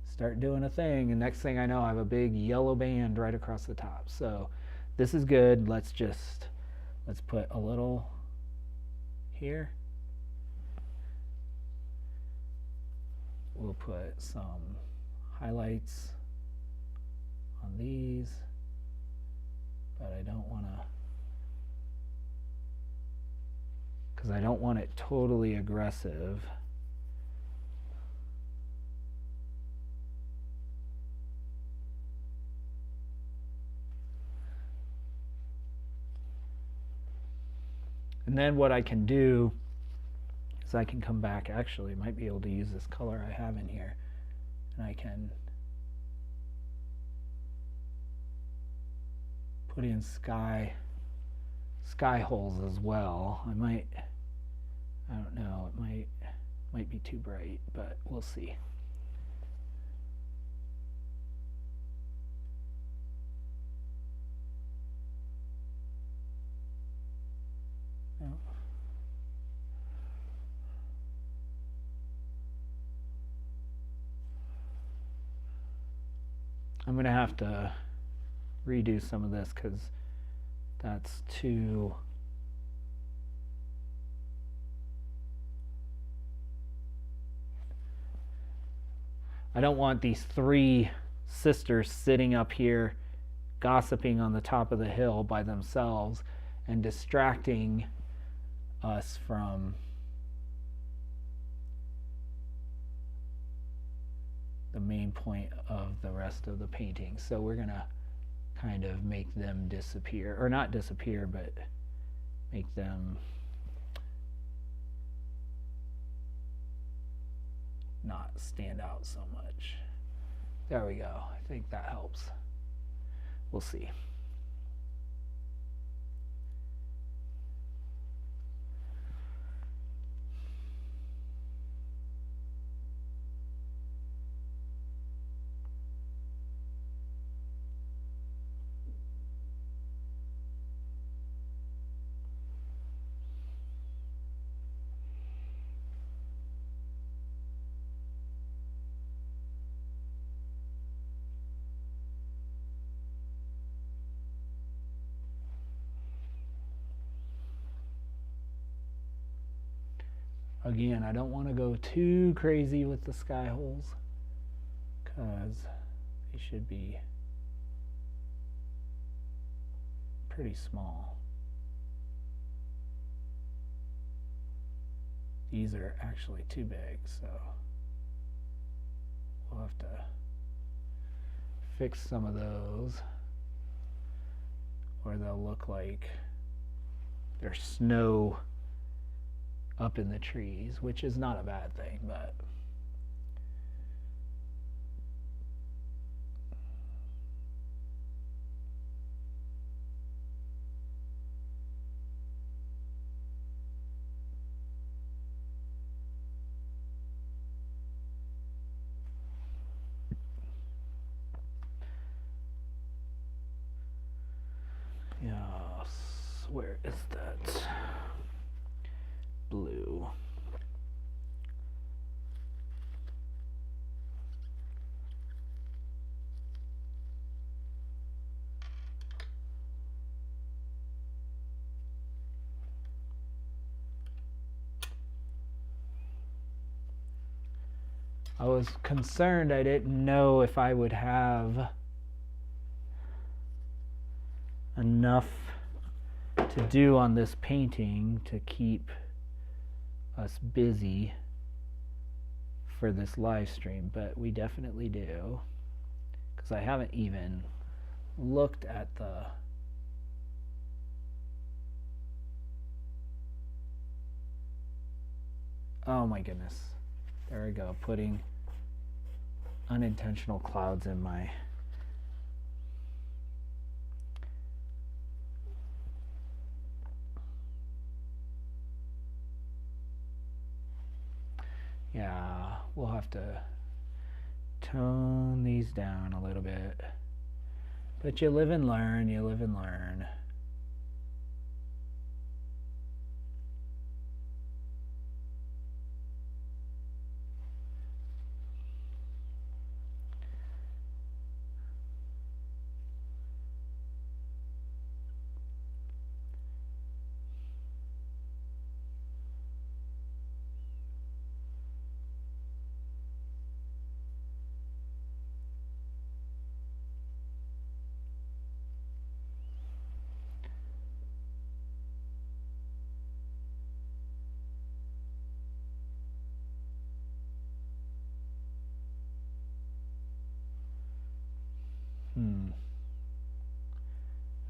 Start doing a thing, and next thing I know I have a big yellow band right across the top. So this is good. Let's put a little here. We'll put some highlights on these, but I don't want to, because I don't want it totally aggressive. And then what I can do is I can come back, actually might be able to use this color I have in here, and I can put in sky holes as well. I don't know, it might be too bright, but we'll see. No. I'm going to have to redo some of this because that's too, I don't want these three sisters sitting up here gossiping on the top of the hill by themselves and distracting us from the main point of the rest of the painting. So we're going to kind of make them disappear, or not disappear, but make them not stand out so much. There we go. I think that helps. We'll see. Again, I don't want to go too crazy with the sky holes because they should be pretty small. These are actually too big, so we'll have to fix some of those, or they'll look like there's snow up in the trees, which is not a bad thing, but Where is that? Blue. I was concerned. I didn't know if I would have enough to do on this painting to keep us busy for this live stream, but we definitely do, because I haven't even looked at the oh my goodness, there we go, putting unintentional clouds in my yeah, we'll have to tone these down a little bit. But you live and learn, you live and learn.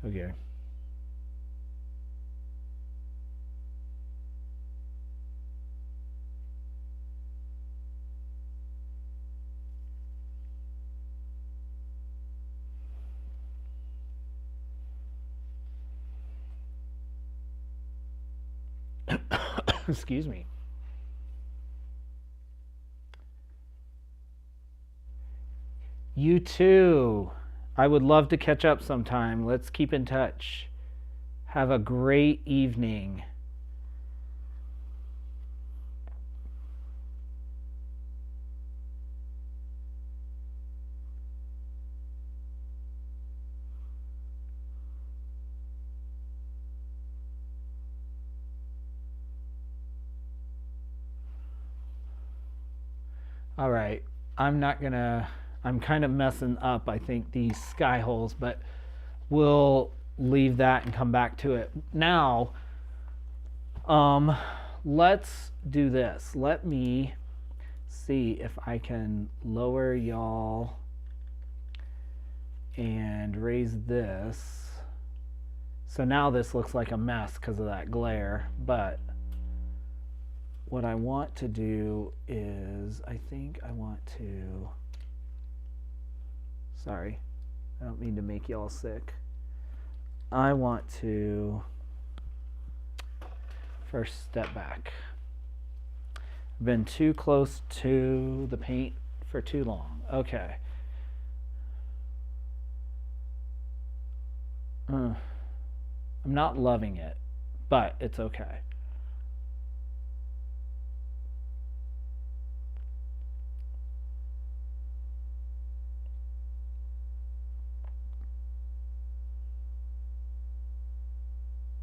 Okay. Excuse me. You too. I would love to catch up sometime. Let's keep in touch. Have a great evening. All right. I'm kind of messing up, I think, these sky holes, but we'll leave that and come back to it. Now, let's do this. Let me see if I can lower y'all and raise this. So now this looks like a mess because of that glare, but what I want to do is, I think I want to, sorry, I don't mean to make y'all sick. I want to first step back. I've been too close to the paint for too long. Okay. I'm not loving it, but it's okay.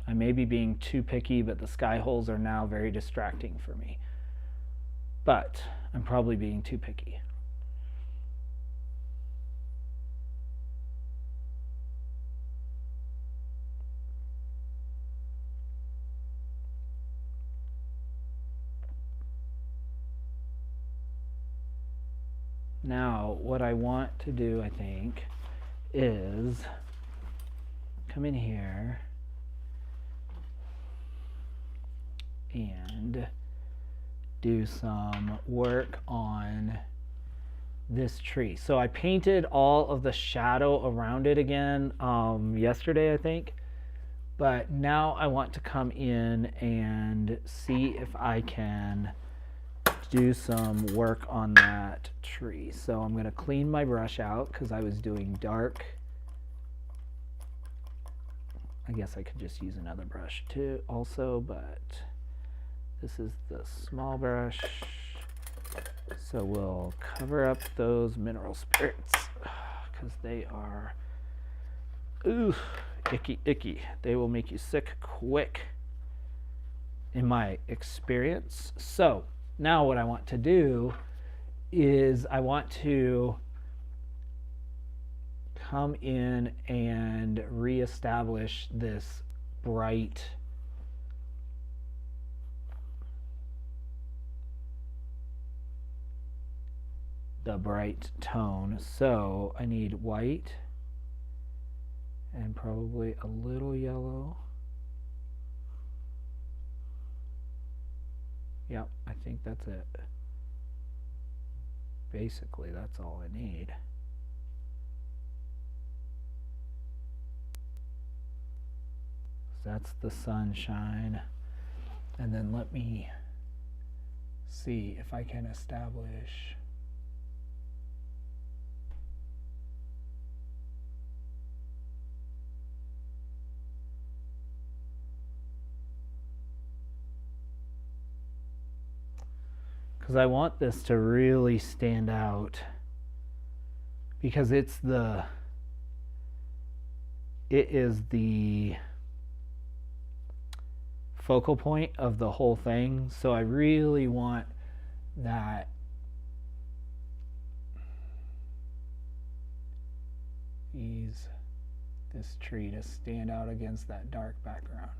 I may be being too picky, but the sky holes are now very distracting for me. But I'm probably being too picky. Now, what I want to do, I think, is come in here and do some work on this tree. So I painted all of the shadow around it again yesterday, I think. But now I want to come in and see if I can do some work on that tree. So I'm going to clean my brush out because I was doing dark I guess I could just use another brush too also, but this is the small brush. So we'll cover up those mineral spirits because they are, ooh, icky, icky. They will make you sick quick in my experience. So now what I want to do is I want to come in and reestablish this bright tone. So I need white and probably a little yellow. Yep, I think that's it. Basically, that's all I need. So that's the sunshine. And then let me see if I can establish because I want this to really stand out because it is the focal point of the whole thing. So I really want that this tree to stand out against that dark background.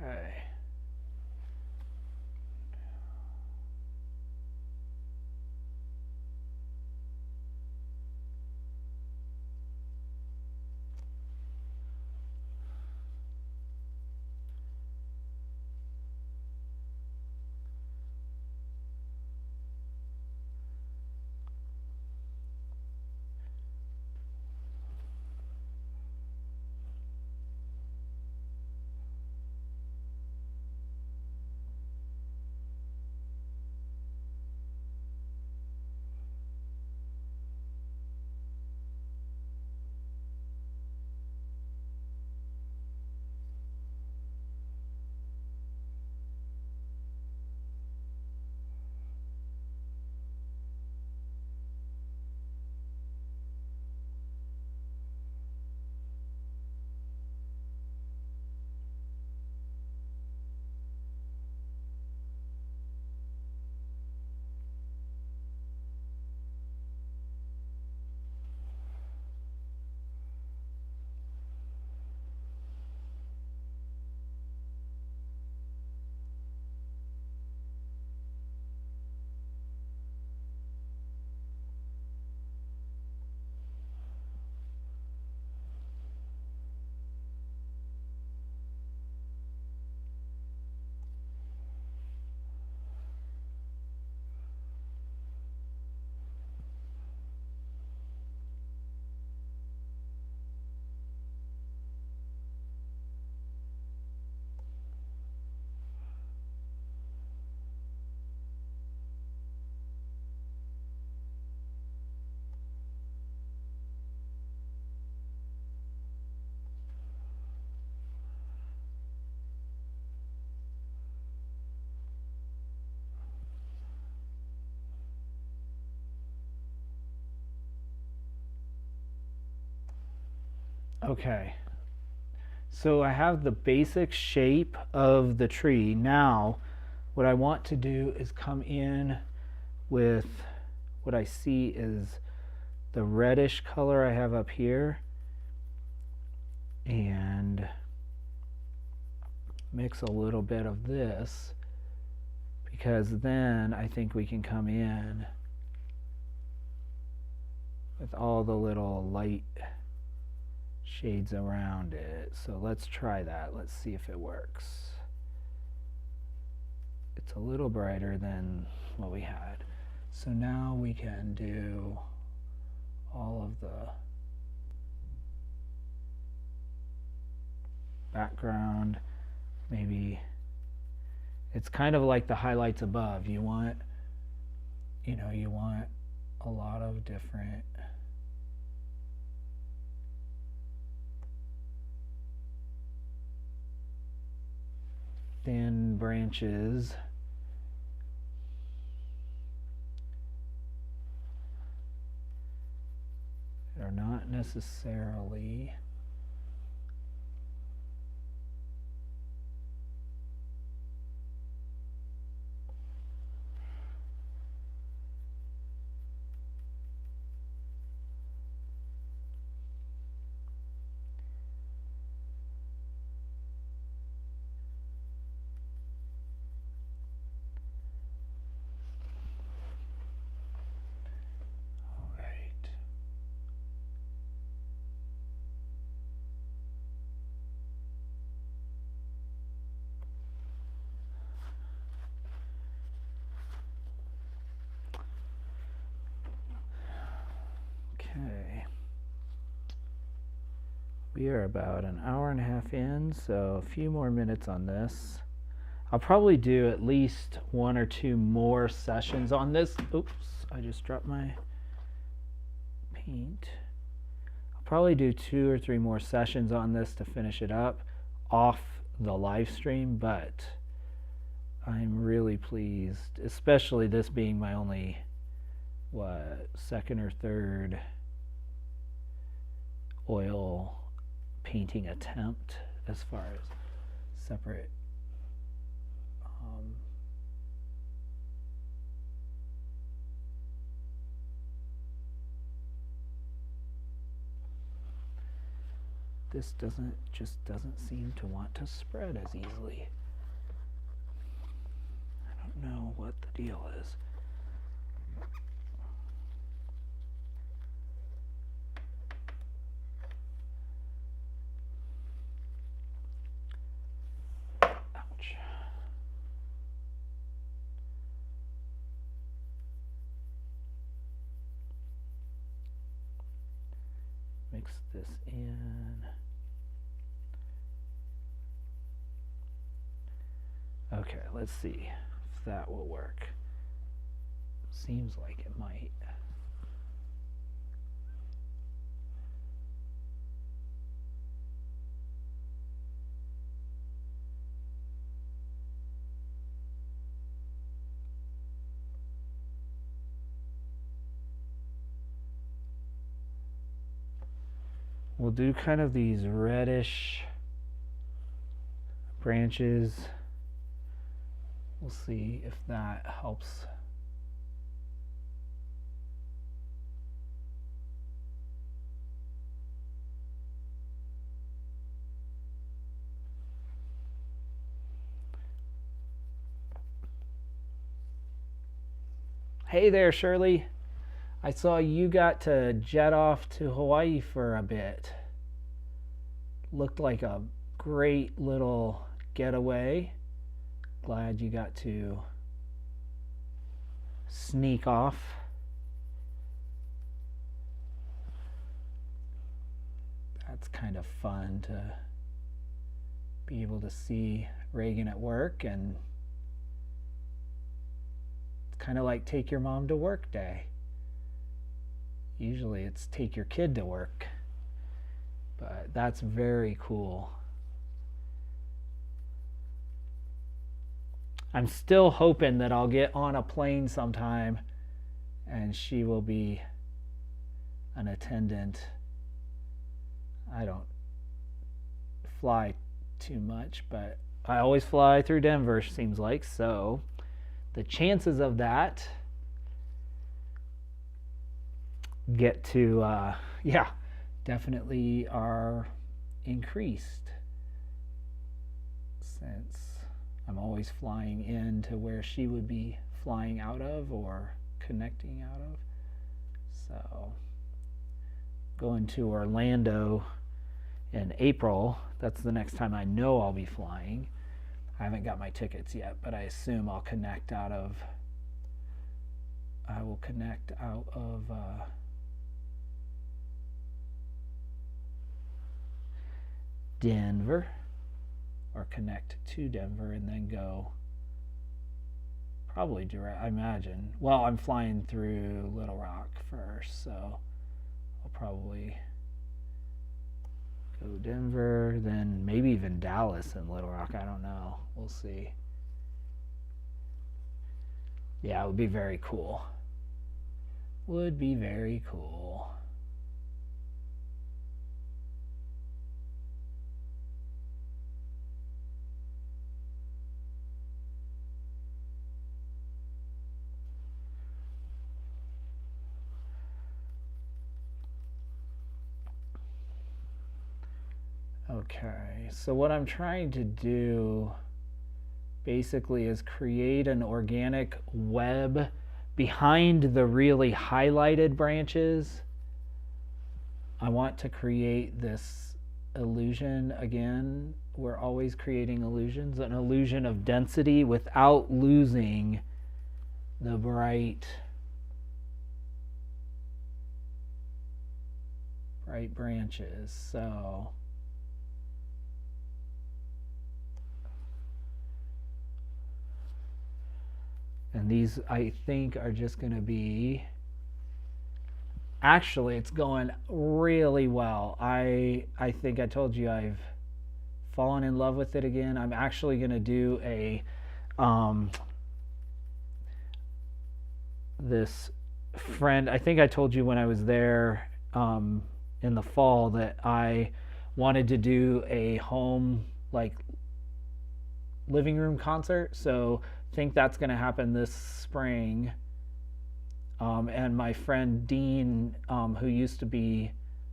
Okay. Okay. So I have the basic shape of the tree. Now, what I want to do is come in with what I see is the reddish color I have up here and mix a little bit of this, because then I think we can come in with all the little light shades around it. So let's try that. Let's see if it works. It's a little brighter than what we had. So now we can do all of the background. Maybe it's kind of like the highlights above. You want a lot of different thin branches. That are not necessarily okay. We are about an hour and a half in, so a few more minutes on this. I'll probably do at least 1 or 2 more sessions on this. Oops, I just dropped my paint. I'll probably do 2 or 3 more sessions on this to finish it up off the live stream, but I'm really pleased, especially this being my only, second or third oil painting attempt as far as separate this just doesn't seem to want to spread as easily. I don't know what the deal is. Ouch. Mix this in. Okay, let's see if that will work. Seems like it might. We'll do kind of these reddish branches. We'll see if that helps. Hey there, Shirley. I saw you got to jet off to Hawaii for a bit. Looked like a great little getaway. Glad you got to sneak off. That's kind of fun to be able to see Reagan at work, and it's kind of like take your mom to work day. Usually it's take your kid to work, but that's very cool. I'm still hoping that I'll get on a plane sometime and she will be an attendant. I don't fly too much, but I always fly through Denver, seems like, so the chances of that get to, definitely are increased, since I'm always flying into where she would be flying out of or connecting out of. So going to Orlando in April, that's the next time I know I'll be flying. I haven't got my tickets yet, but I assume I will connect out of Denver, or connect to Denver and then go probably direct, I imagine. Well, I'm flying through Little Rock first, so I'll probably go Denver, then maybe even Dallas and Little Rock. I don't know. We'll see. Yeah, it would be very cool. Would be very cool. Okay, so what I'm trying to do basically is create an organic web behind the really highlighted branches. I want to create this illusion again. We're always creating illusions, an illusion of density without losing the bright branches. So and these, I think, are just going to be, actually, it's going really well. I think I told you I've fallen in love with it again. I'm actually going to do a, this friend, I think I told you when I was there in the fall that I wanted to do a home, like, living room concert. So think that's going to happen this spring. And my friend Dean, who used to be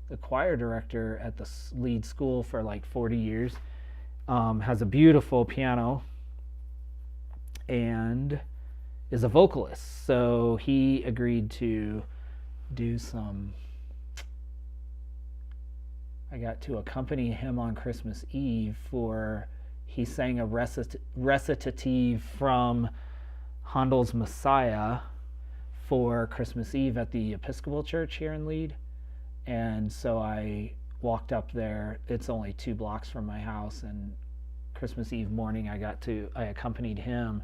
the choir director at the lead school for like 40 years, has a beautiful piano and is a vocalist. So he agreed to do some, I got to accompany him on Christmas Eve for, he sang a recitative from Handel's Messiah for Christmas Eve at the Episcopal Church here in Lead. And so I walked up there. It's only 2 blocks from my house, and Christmas Eve morning I accompanied him.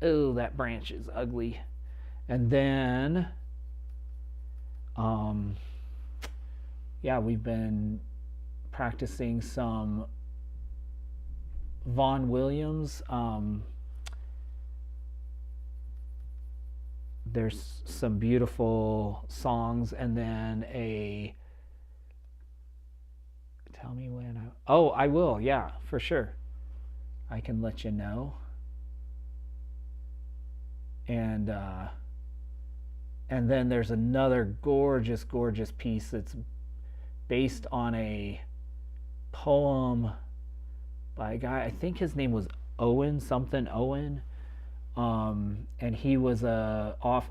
Oh, that branch is ugly. And then we've been practicing some Vaughan Williams. There's some beautiful songs, and then tell me when I will, yeah, for sure. I can let you know. And then there's another gorgeous piece that's based on a poem by a guy, I think his name was Owen, and he was a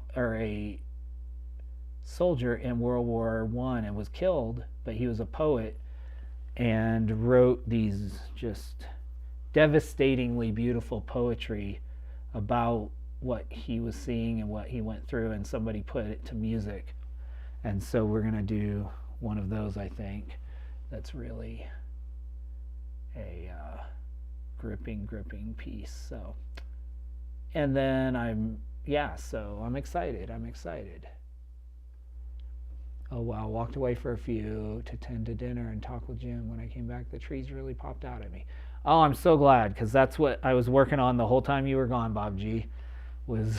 soldier in World War I and was killed, but he was a poet and wrote these just devastatingly beautiful poetry about what he was seeing and what he went through, and somebody put it to music. And so we're going to do one of those, I think, that's really a gripping piece. So, and then I'm excited. Oh wow, walked away for a few to tend to dinner and talk with Jim. When I came back, the trees really popped out at me. Oh, I'm so glad, because that's what I was working on the whole time you were gone, Bob G, was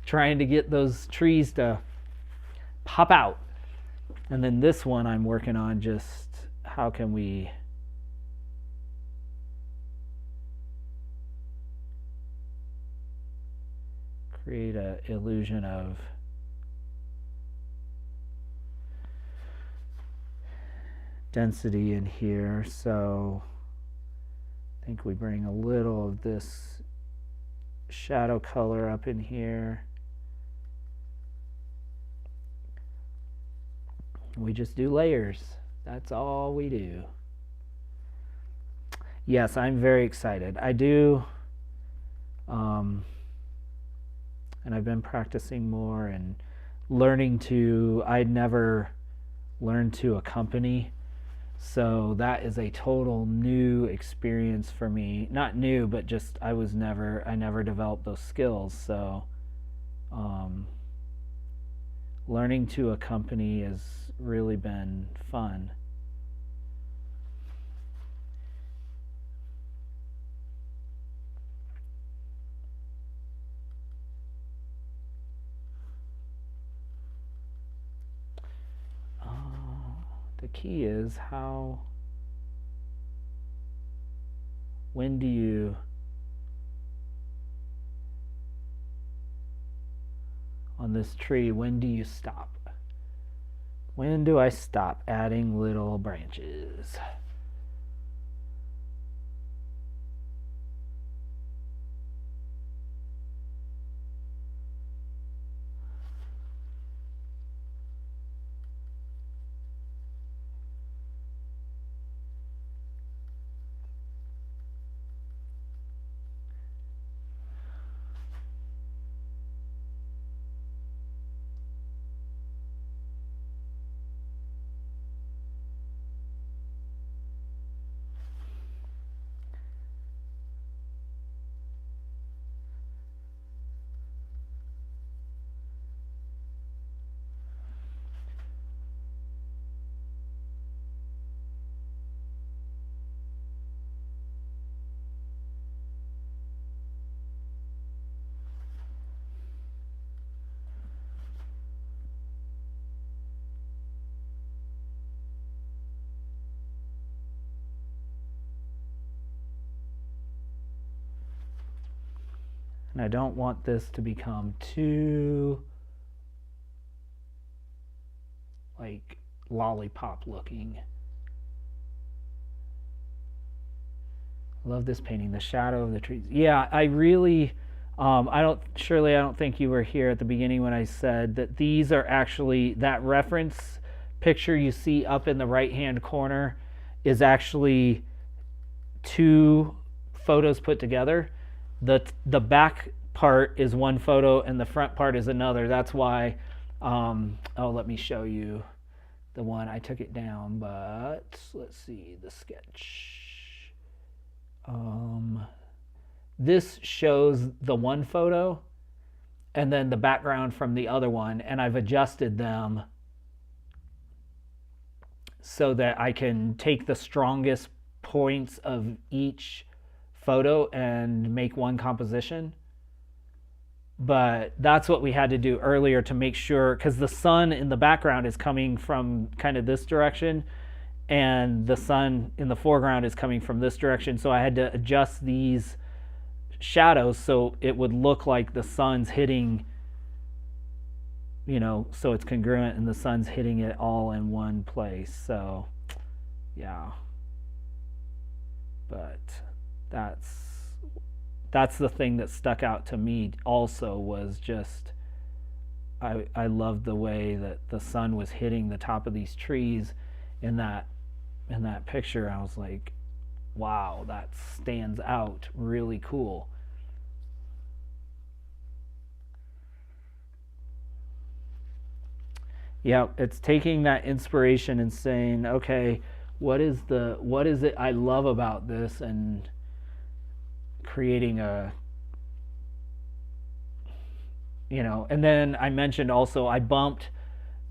trying to get those trees to pop out. And then this one I'm working on, just how can we create an illusion of density in here. So I think we bring a little of this shadow color up in here. We just do layers. That's all we do. Yes, I'm very excited. I do, and I've been practicing more and learning to, I'd never learned to accompany. So that is a total new experience for me. Not new, but just I never developed those skills. So learning to accompany has really been fun. The key is when do you, on this tree, when do you stop? When do I stop adding little branches? And I don't want this to become too like lollipop looking. Love this painting, the shadow of the trees. Yeah, I really, Shirley, I don't think you were here at the beginning when I said that these are actually, that reference picture you see up in the right-hand corner is actually two photos put together. The back part is one photo and the front part is another. That's why, let me show you the one. I took it down, but let's see the sketch. This shows the one photo and then the background from the other one, and I've adjusted them so that I can take the strongest points of each photo and make one composition. But that's what we had to do earlier to make sure, because the sun in the background is coming from kind of this direction and the sun in the foreground is coming from this direction. So I had to adjust these shadows so it would look like the sun's hitting, so it's congruent and the sun's hitting it all in one place. So yeah, but that's the thing that stuck out to me also, was just I loved the way that the sun was hitting the top of these trees in that picture. I was like, wow, that stands out really cool. Yeah, it's taking that inspiration and saying, okay, what is it I love about this, and creating and then I mentioned also I bumped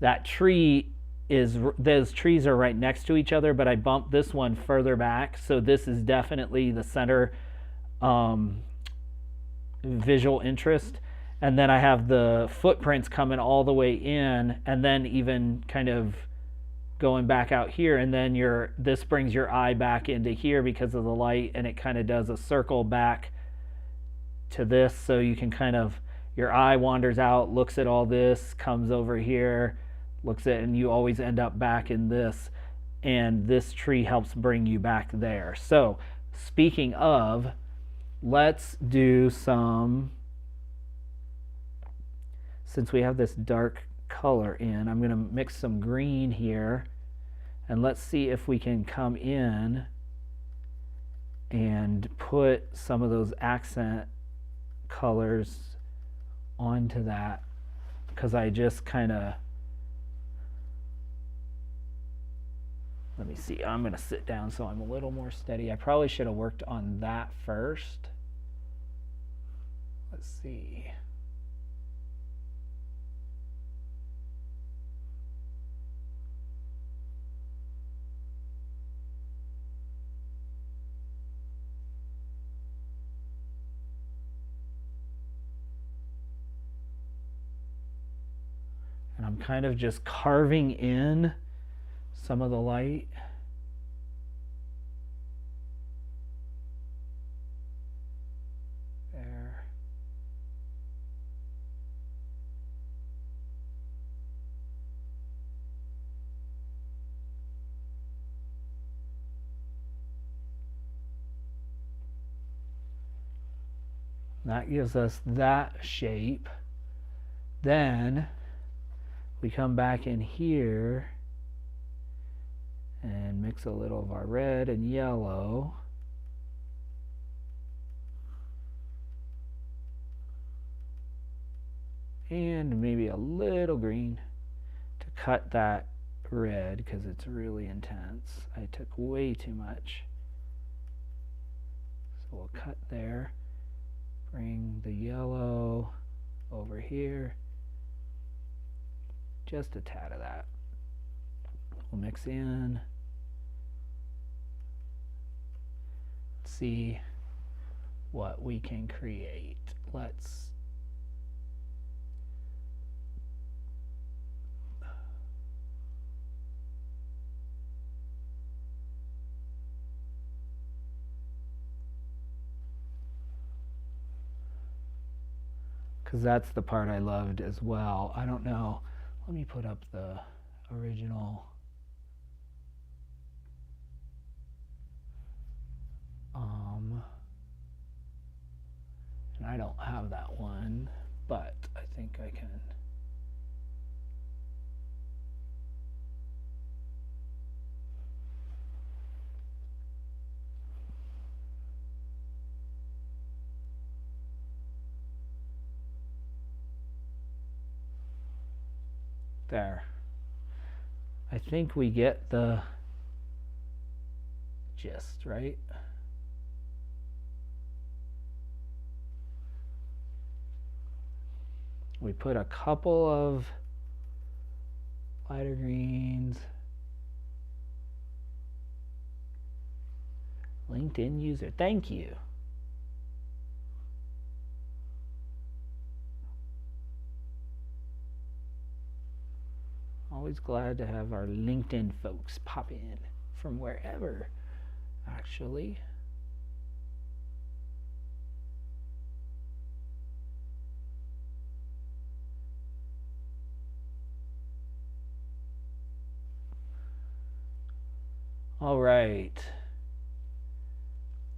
that tree. Those trees are right next to each other, but I bumped this one further back, so this is definitely the center visual interest. And then I have the footprints coming all the way in, and then even kind of going back out here, and then this brings your eye back into here because of the light, and it kind of does a circle back to this, so you can kind of your eye wanders out, looks at all this, comes over here, looks at, and you always end up back in this. And this tree helps bring you back there. So speaking of, let's do some, since we have this dark color in, I'm going to mix some green here, and let's see if we can come in and put some of those accent colors onto that, because I just kind of, let me see, I'm going to sit down so I'm a little more steady. I probably should have worked on that first. Let's see. And I'm kind of just carving in some of the light. There. That gives us that shape. Then we come back in here and mix a little of our red and yellow. And maybe a little green to cut that red, because it's really intense. I took way too much. So we'll cut there. Bring the yellow over here. Just a tad of that. We'll mix in. See what we can create. Let's because that's the part I loved as well. I don't know. Let me put up the original. And I don't have that one, but I think I can. There. I think we get the gist, right? We put a couple of lighter greens. LinkedIn user, thank you. Always glad to have our LinkedIn folks pop in from wherever, actually. All right.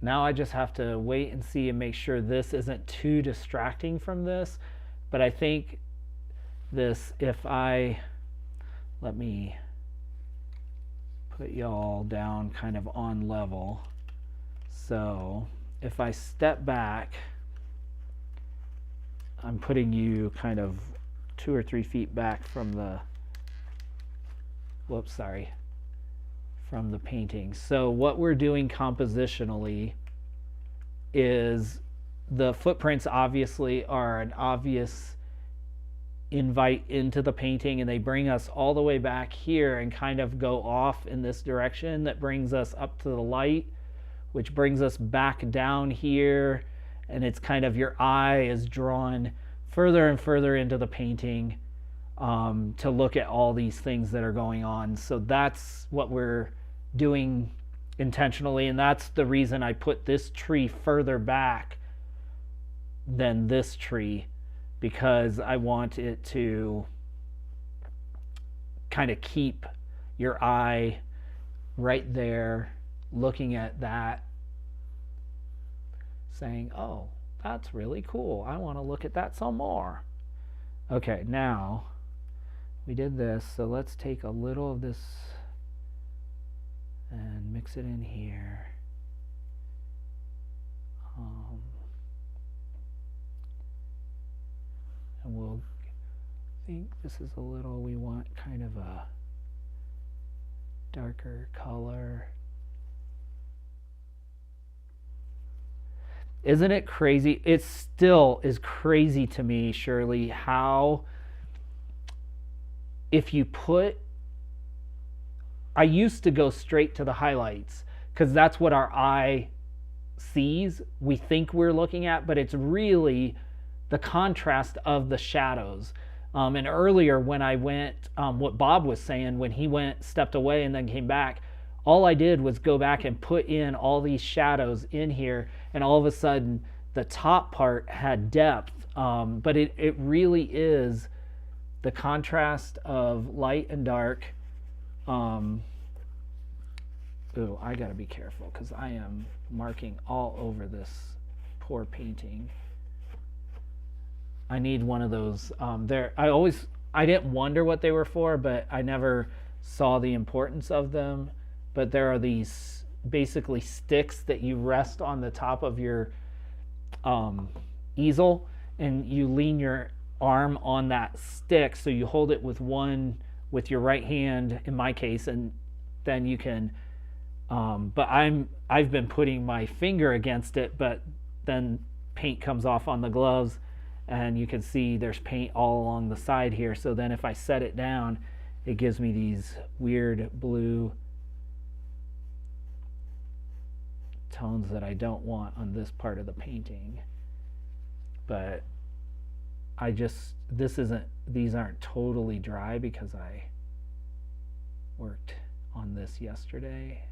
Now I just have to wait and see and make sure this isn't too distracting from this. But I think this, if I, let me put y'all down kind of on level. So if I step back, I'm putting you kind of 2 or 3 feet back from the, whoops, sorry, from the painting. So what we're doing compositionally is the footprints obviously are an obvious invite into the painting, and they bring us all the way back here and kind of go off in this direction that brings us up to the light, which brings us back down here, and it's kind of your eye is drawn further and further into the painting to look at all these things that are going on. So that's what we're doing intentionally, and that's the reason I put this tree further back than this tree, because I want it to kind of keep your eye right there looking at that, saying, oh, that's really cool. I want to look at that some more. Okay, now we did this, so let's take a little of this and mix it in here. And we'll think this is a little, we want kind of a darker color. Isn't it crazy? It still is crazy to me, Shirley, how if you put, I used to go straight to the highlights because that's what our eye sees, we think we're looking at, but it's really the contrast of the shadows. And earlier when I went, what Bob was saying, when he stepped away and then came back, all I did was go back and put in all these shadows in here, and all of a sudden the top part had depth. But it really is the contrast of light and dark. Ooh, I gotta be careful because I am marking all over this poor painting. I need one of those. I didn't wonder what they were for, but I never saw the importance of them. But there are these basically sticks that you rest on the top of your easel, and you lean your arm on that stick, so you hold it with your right hand in my case, and then you can but I've been putting my finger against it, but then paint comes off on the gloves, and you can see there's paint all along the side here. So then if I set it down, it gives me these weird blue tones that I don't want on this part of the painting. But these aren't totally dry because I worked on this yesterday,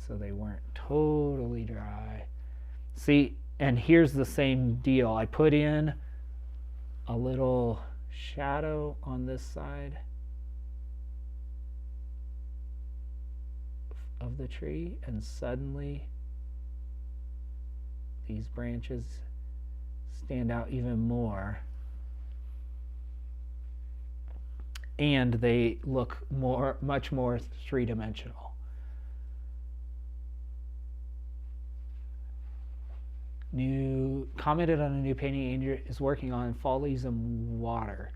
so they weren't totally dry. See, and here's the same deal. I put in a little shadow on this side of the tree, and suddenly these branches stand out even more, and they look much more three-dimensional. Commented on a new painting Andrea is working on, Fall Leaves and Water.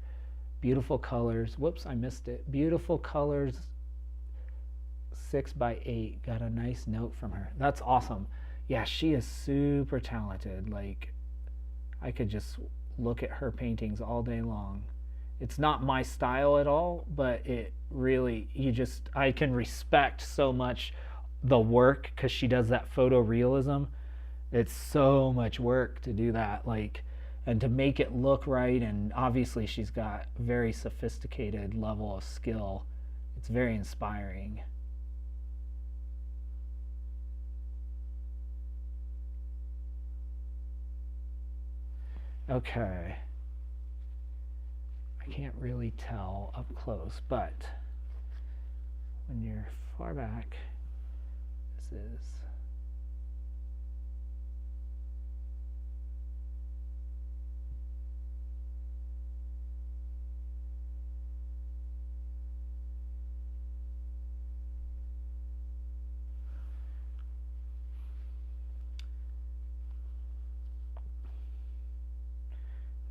Beautiful colors. Whoops, I missed it. Beautiful colors, 6x8. Got a nice note from her. That's awesome. Yeah, she is super talented. Like, I could just look at her paintings all day long. It's not my style at all, but it really, I can respect so much the work because she does that photorealism. It's so much work to do that, and to make it look right. And obviously she's got very sophisticated level of skill. It's very inspiring. Okay. I can't really tell up close, but when you're far back, this is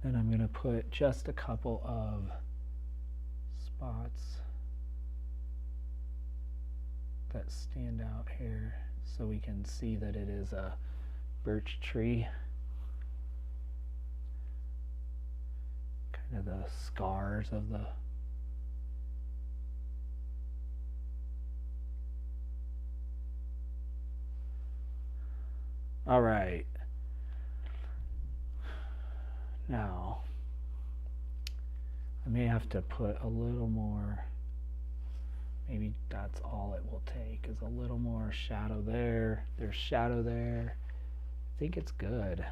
then I'm going to put just a couple of spots that stand out here so we can see that it is a birch tree. Kind of the scars of the all right. Now, I may have to put a little more, maybe that's all it will take, is a little more shadow there. There's shadow there. I think it's good.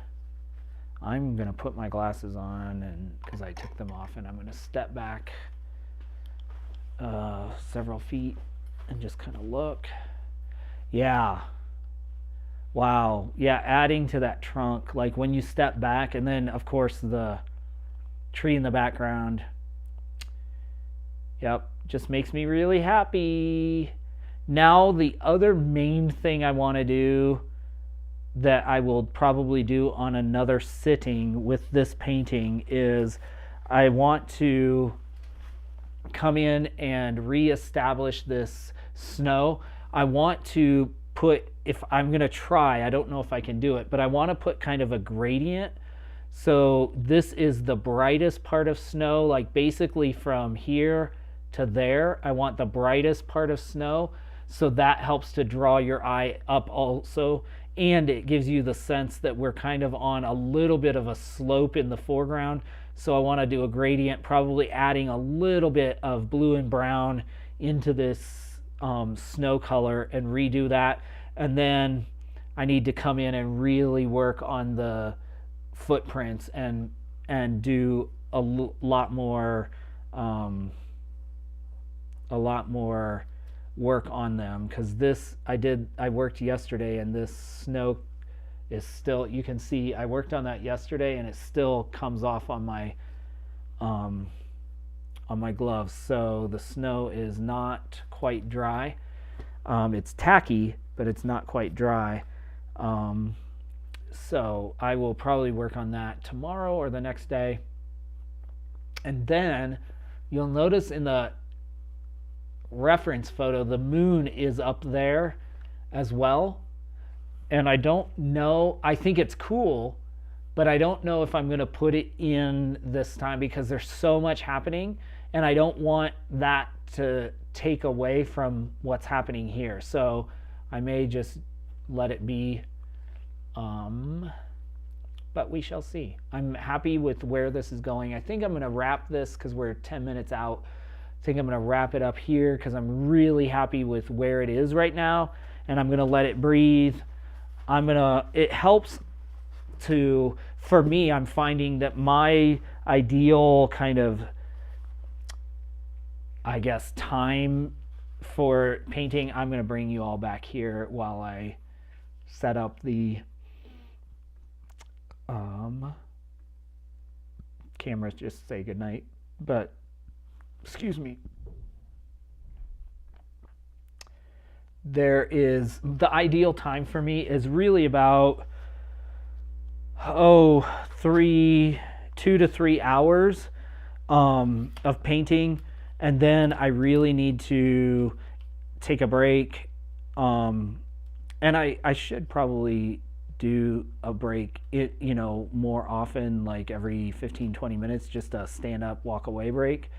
I'm going to put my glasses on, and because I took them off, and I'm going to step back several feet and just kind of look. Yeah. Wow. Yeah, adding to that trunk, like when you step back, and then of course the tree in the background. Yep, just makes me really happy. Now the other main thing I want to do, that I will probably do on another sitting with this painting, is I want to come in and reestablish this snow. I want to put, if I'm going to try, I don't know if I can do it, but I want to put kind of a gradient. So this is the brightest part of snow, like basically from here to there. I want the brightest part of snow, so that helps to draw your eye up also, and it gives you the sense that we're kind of on a little bit of a slope in the foreground. So I want to do a gradient, probably adding a little bit of blue and brown into this snow color and redo that. And then I need to come in and really work on the footprints and do a lot more work on them, because this I worked yesterday, and this snow is still, you can see I worked on that yesterday, and it still comes off on my gloves. So the snow is not quite dry. It's tacky, but it's not quite dry. So I will probably work on that tomorrow or the next day. And then you'll notice in the reference photo, the moon is up there as well. And I don't know, I think it's cool, but I don't know if I'm going to put it in this time, because there's so much happening, and I don't want that to take away from what's happening here. So I may just let it be, but we shall see. I'm happy with where this is going. I think I'm going to wrap this, because we're 10 minutes out. I think I'm going to wrap it up here, because I'm really happy with where it is right now, and I'm going to let it breathe. It helps to, for me, I'm finding that my ideal kind of, I guess, time for painting, I'm going to bring you all back here while I set up the cameras, just say goodnight. But, excuse me. The ideal time for me is really about 2 to 3 hours of painting, and then I really need to take a break, and I should probably do a break more often, like every 15-20 minutes, just a stand up, walk away break,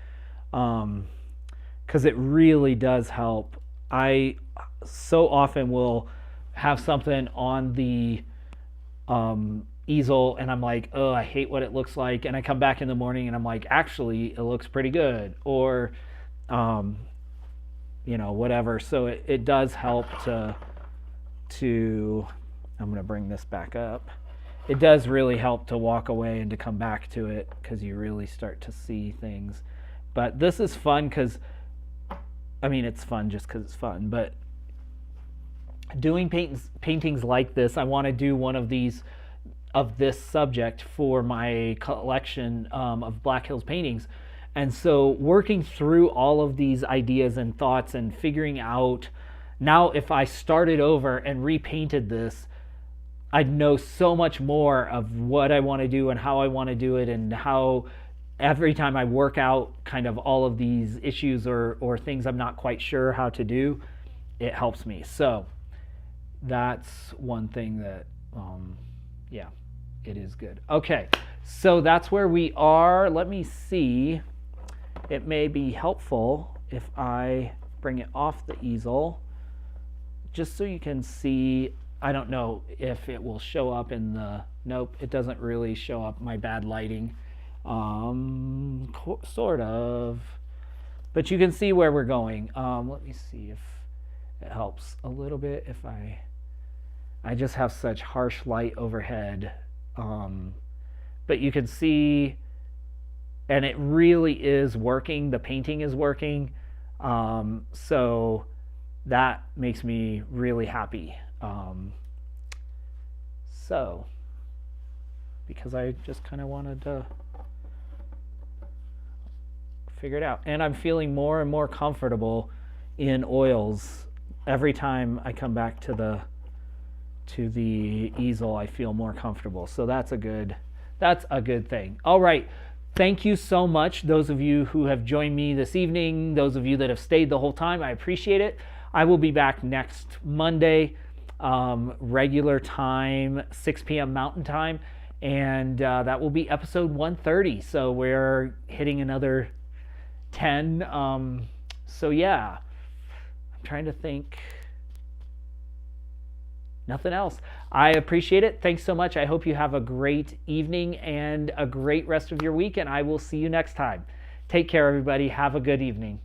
because it really does help. I so often will have something on the easel, and I'm like, oh, I hate what it looks like, and I come back in the morning and I'm like, actually it looks pretty good, or whatever. So it does help to I'm going to bring this back up. It does really help to walk away and to come back to it, because you really start to see things. But this is fun, because it's fun just because it's fun, but doing paintings like this, I want to do one of these, of this subject, for my collection of Black Hills paintings. And so working through all of these ideas and thoughts and figuring out, now if I started over and repainted this, I'd know so much more of what I want to do and how I want to do it, and how every time I work out kind of all of these issues or things I'm not quite sure how to do, it helps me. So that's one thing that, it is good. Okay, so that's where we are. Let me see. It may be helpful if I bring it off the easel, just so you can see. I don't know if it will show up in the, nope, it doesn't really show up, my bad lighting. Sort of, but you can see where we're going. Let me see if it helps a little bit if I just have such harsh light overhead, but you can see, and it really is working. The painting is working. So that makes me really happy. So, because I just kind of wanted to figure it out. And I'm feeling more and more comfortable in oils. Every time I come back to the easel, I feel more comfortable. So that's a good thing. All right. Thank you so much, those of you who have joined me this evening, those of you that have stayed the whole time. I appreciate it. I will be back next Monday, regular time, 6 p.m. Mountain Time, and that will be episode 130. So we're hitting another 10. So yeah, I'm trying to think. Nothing else. I appreciate it. Thanks so much. I hope you have a great evening and a great rest of your week, and I will see you next time. Take care, everybody. Have a good evening.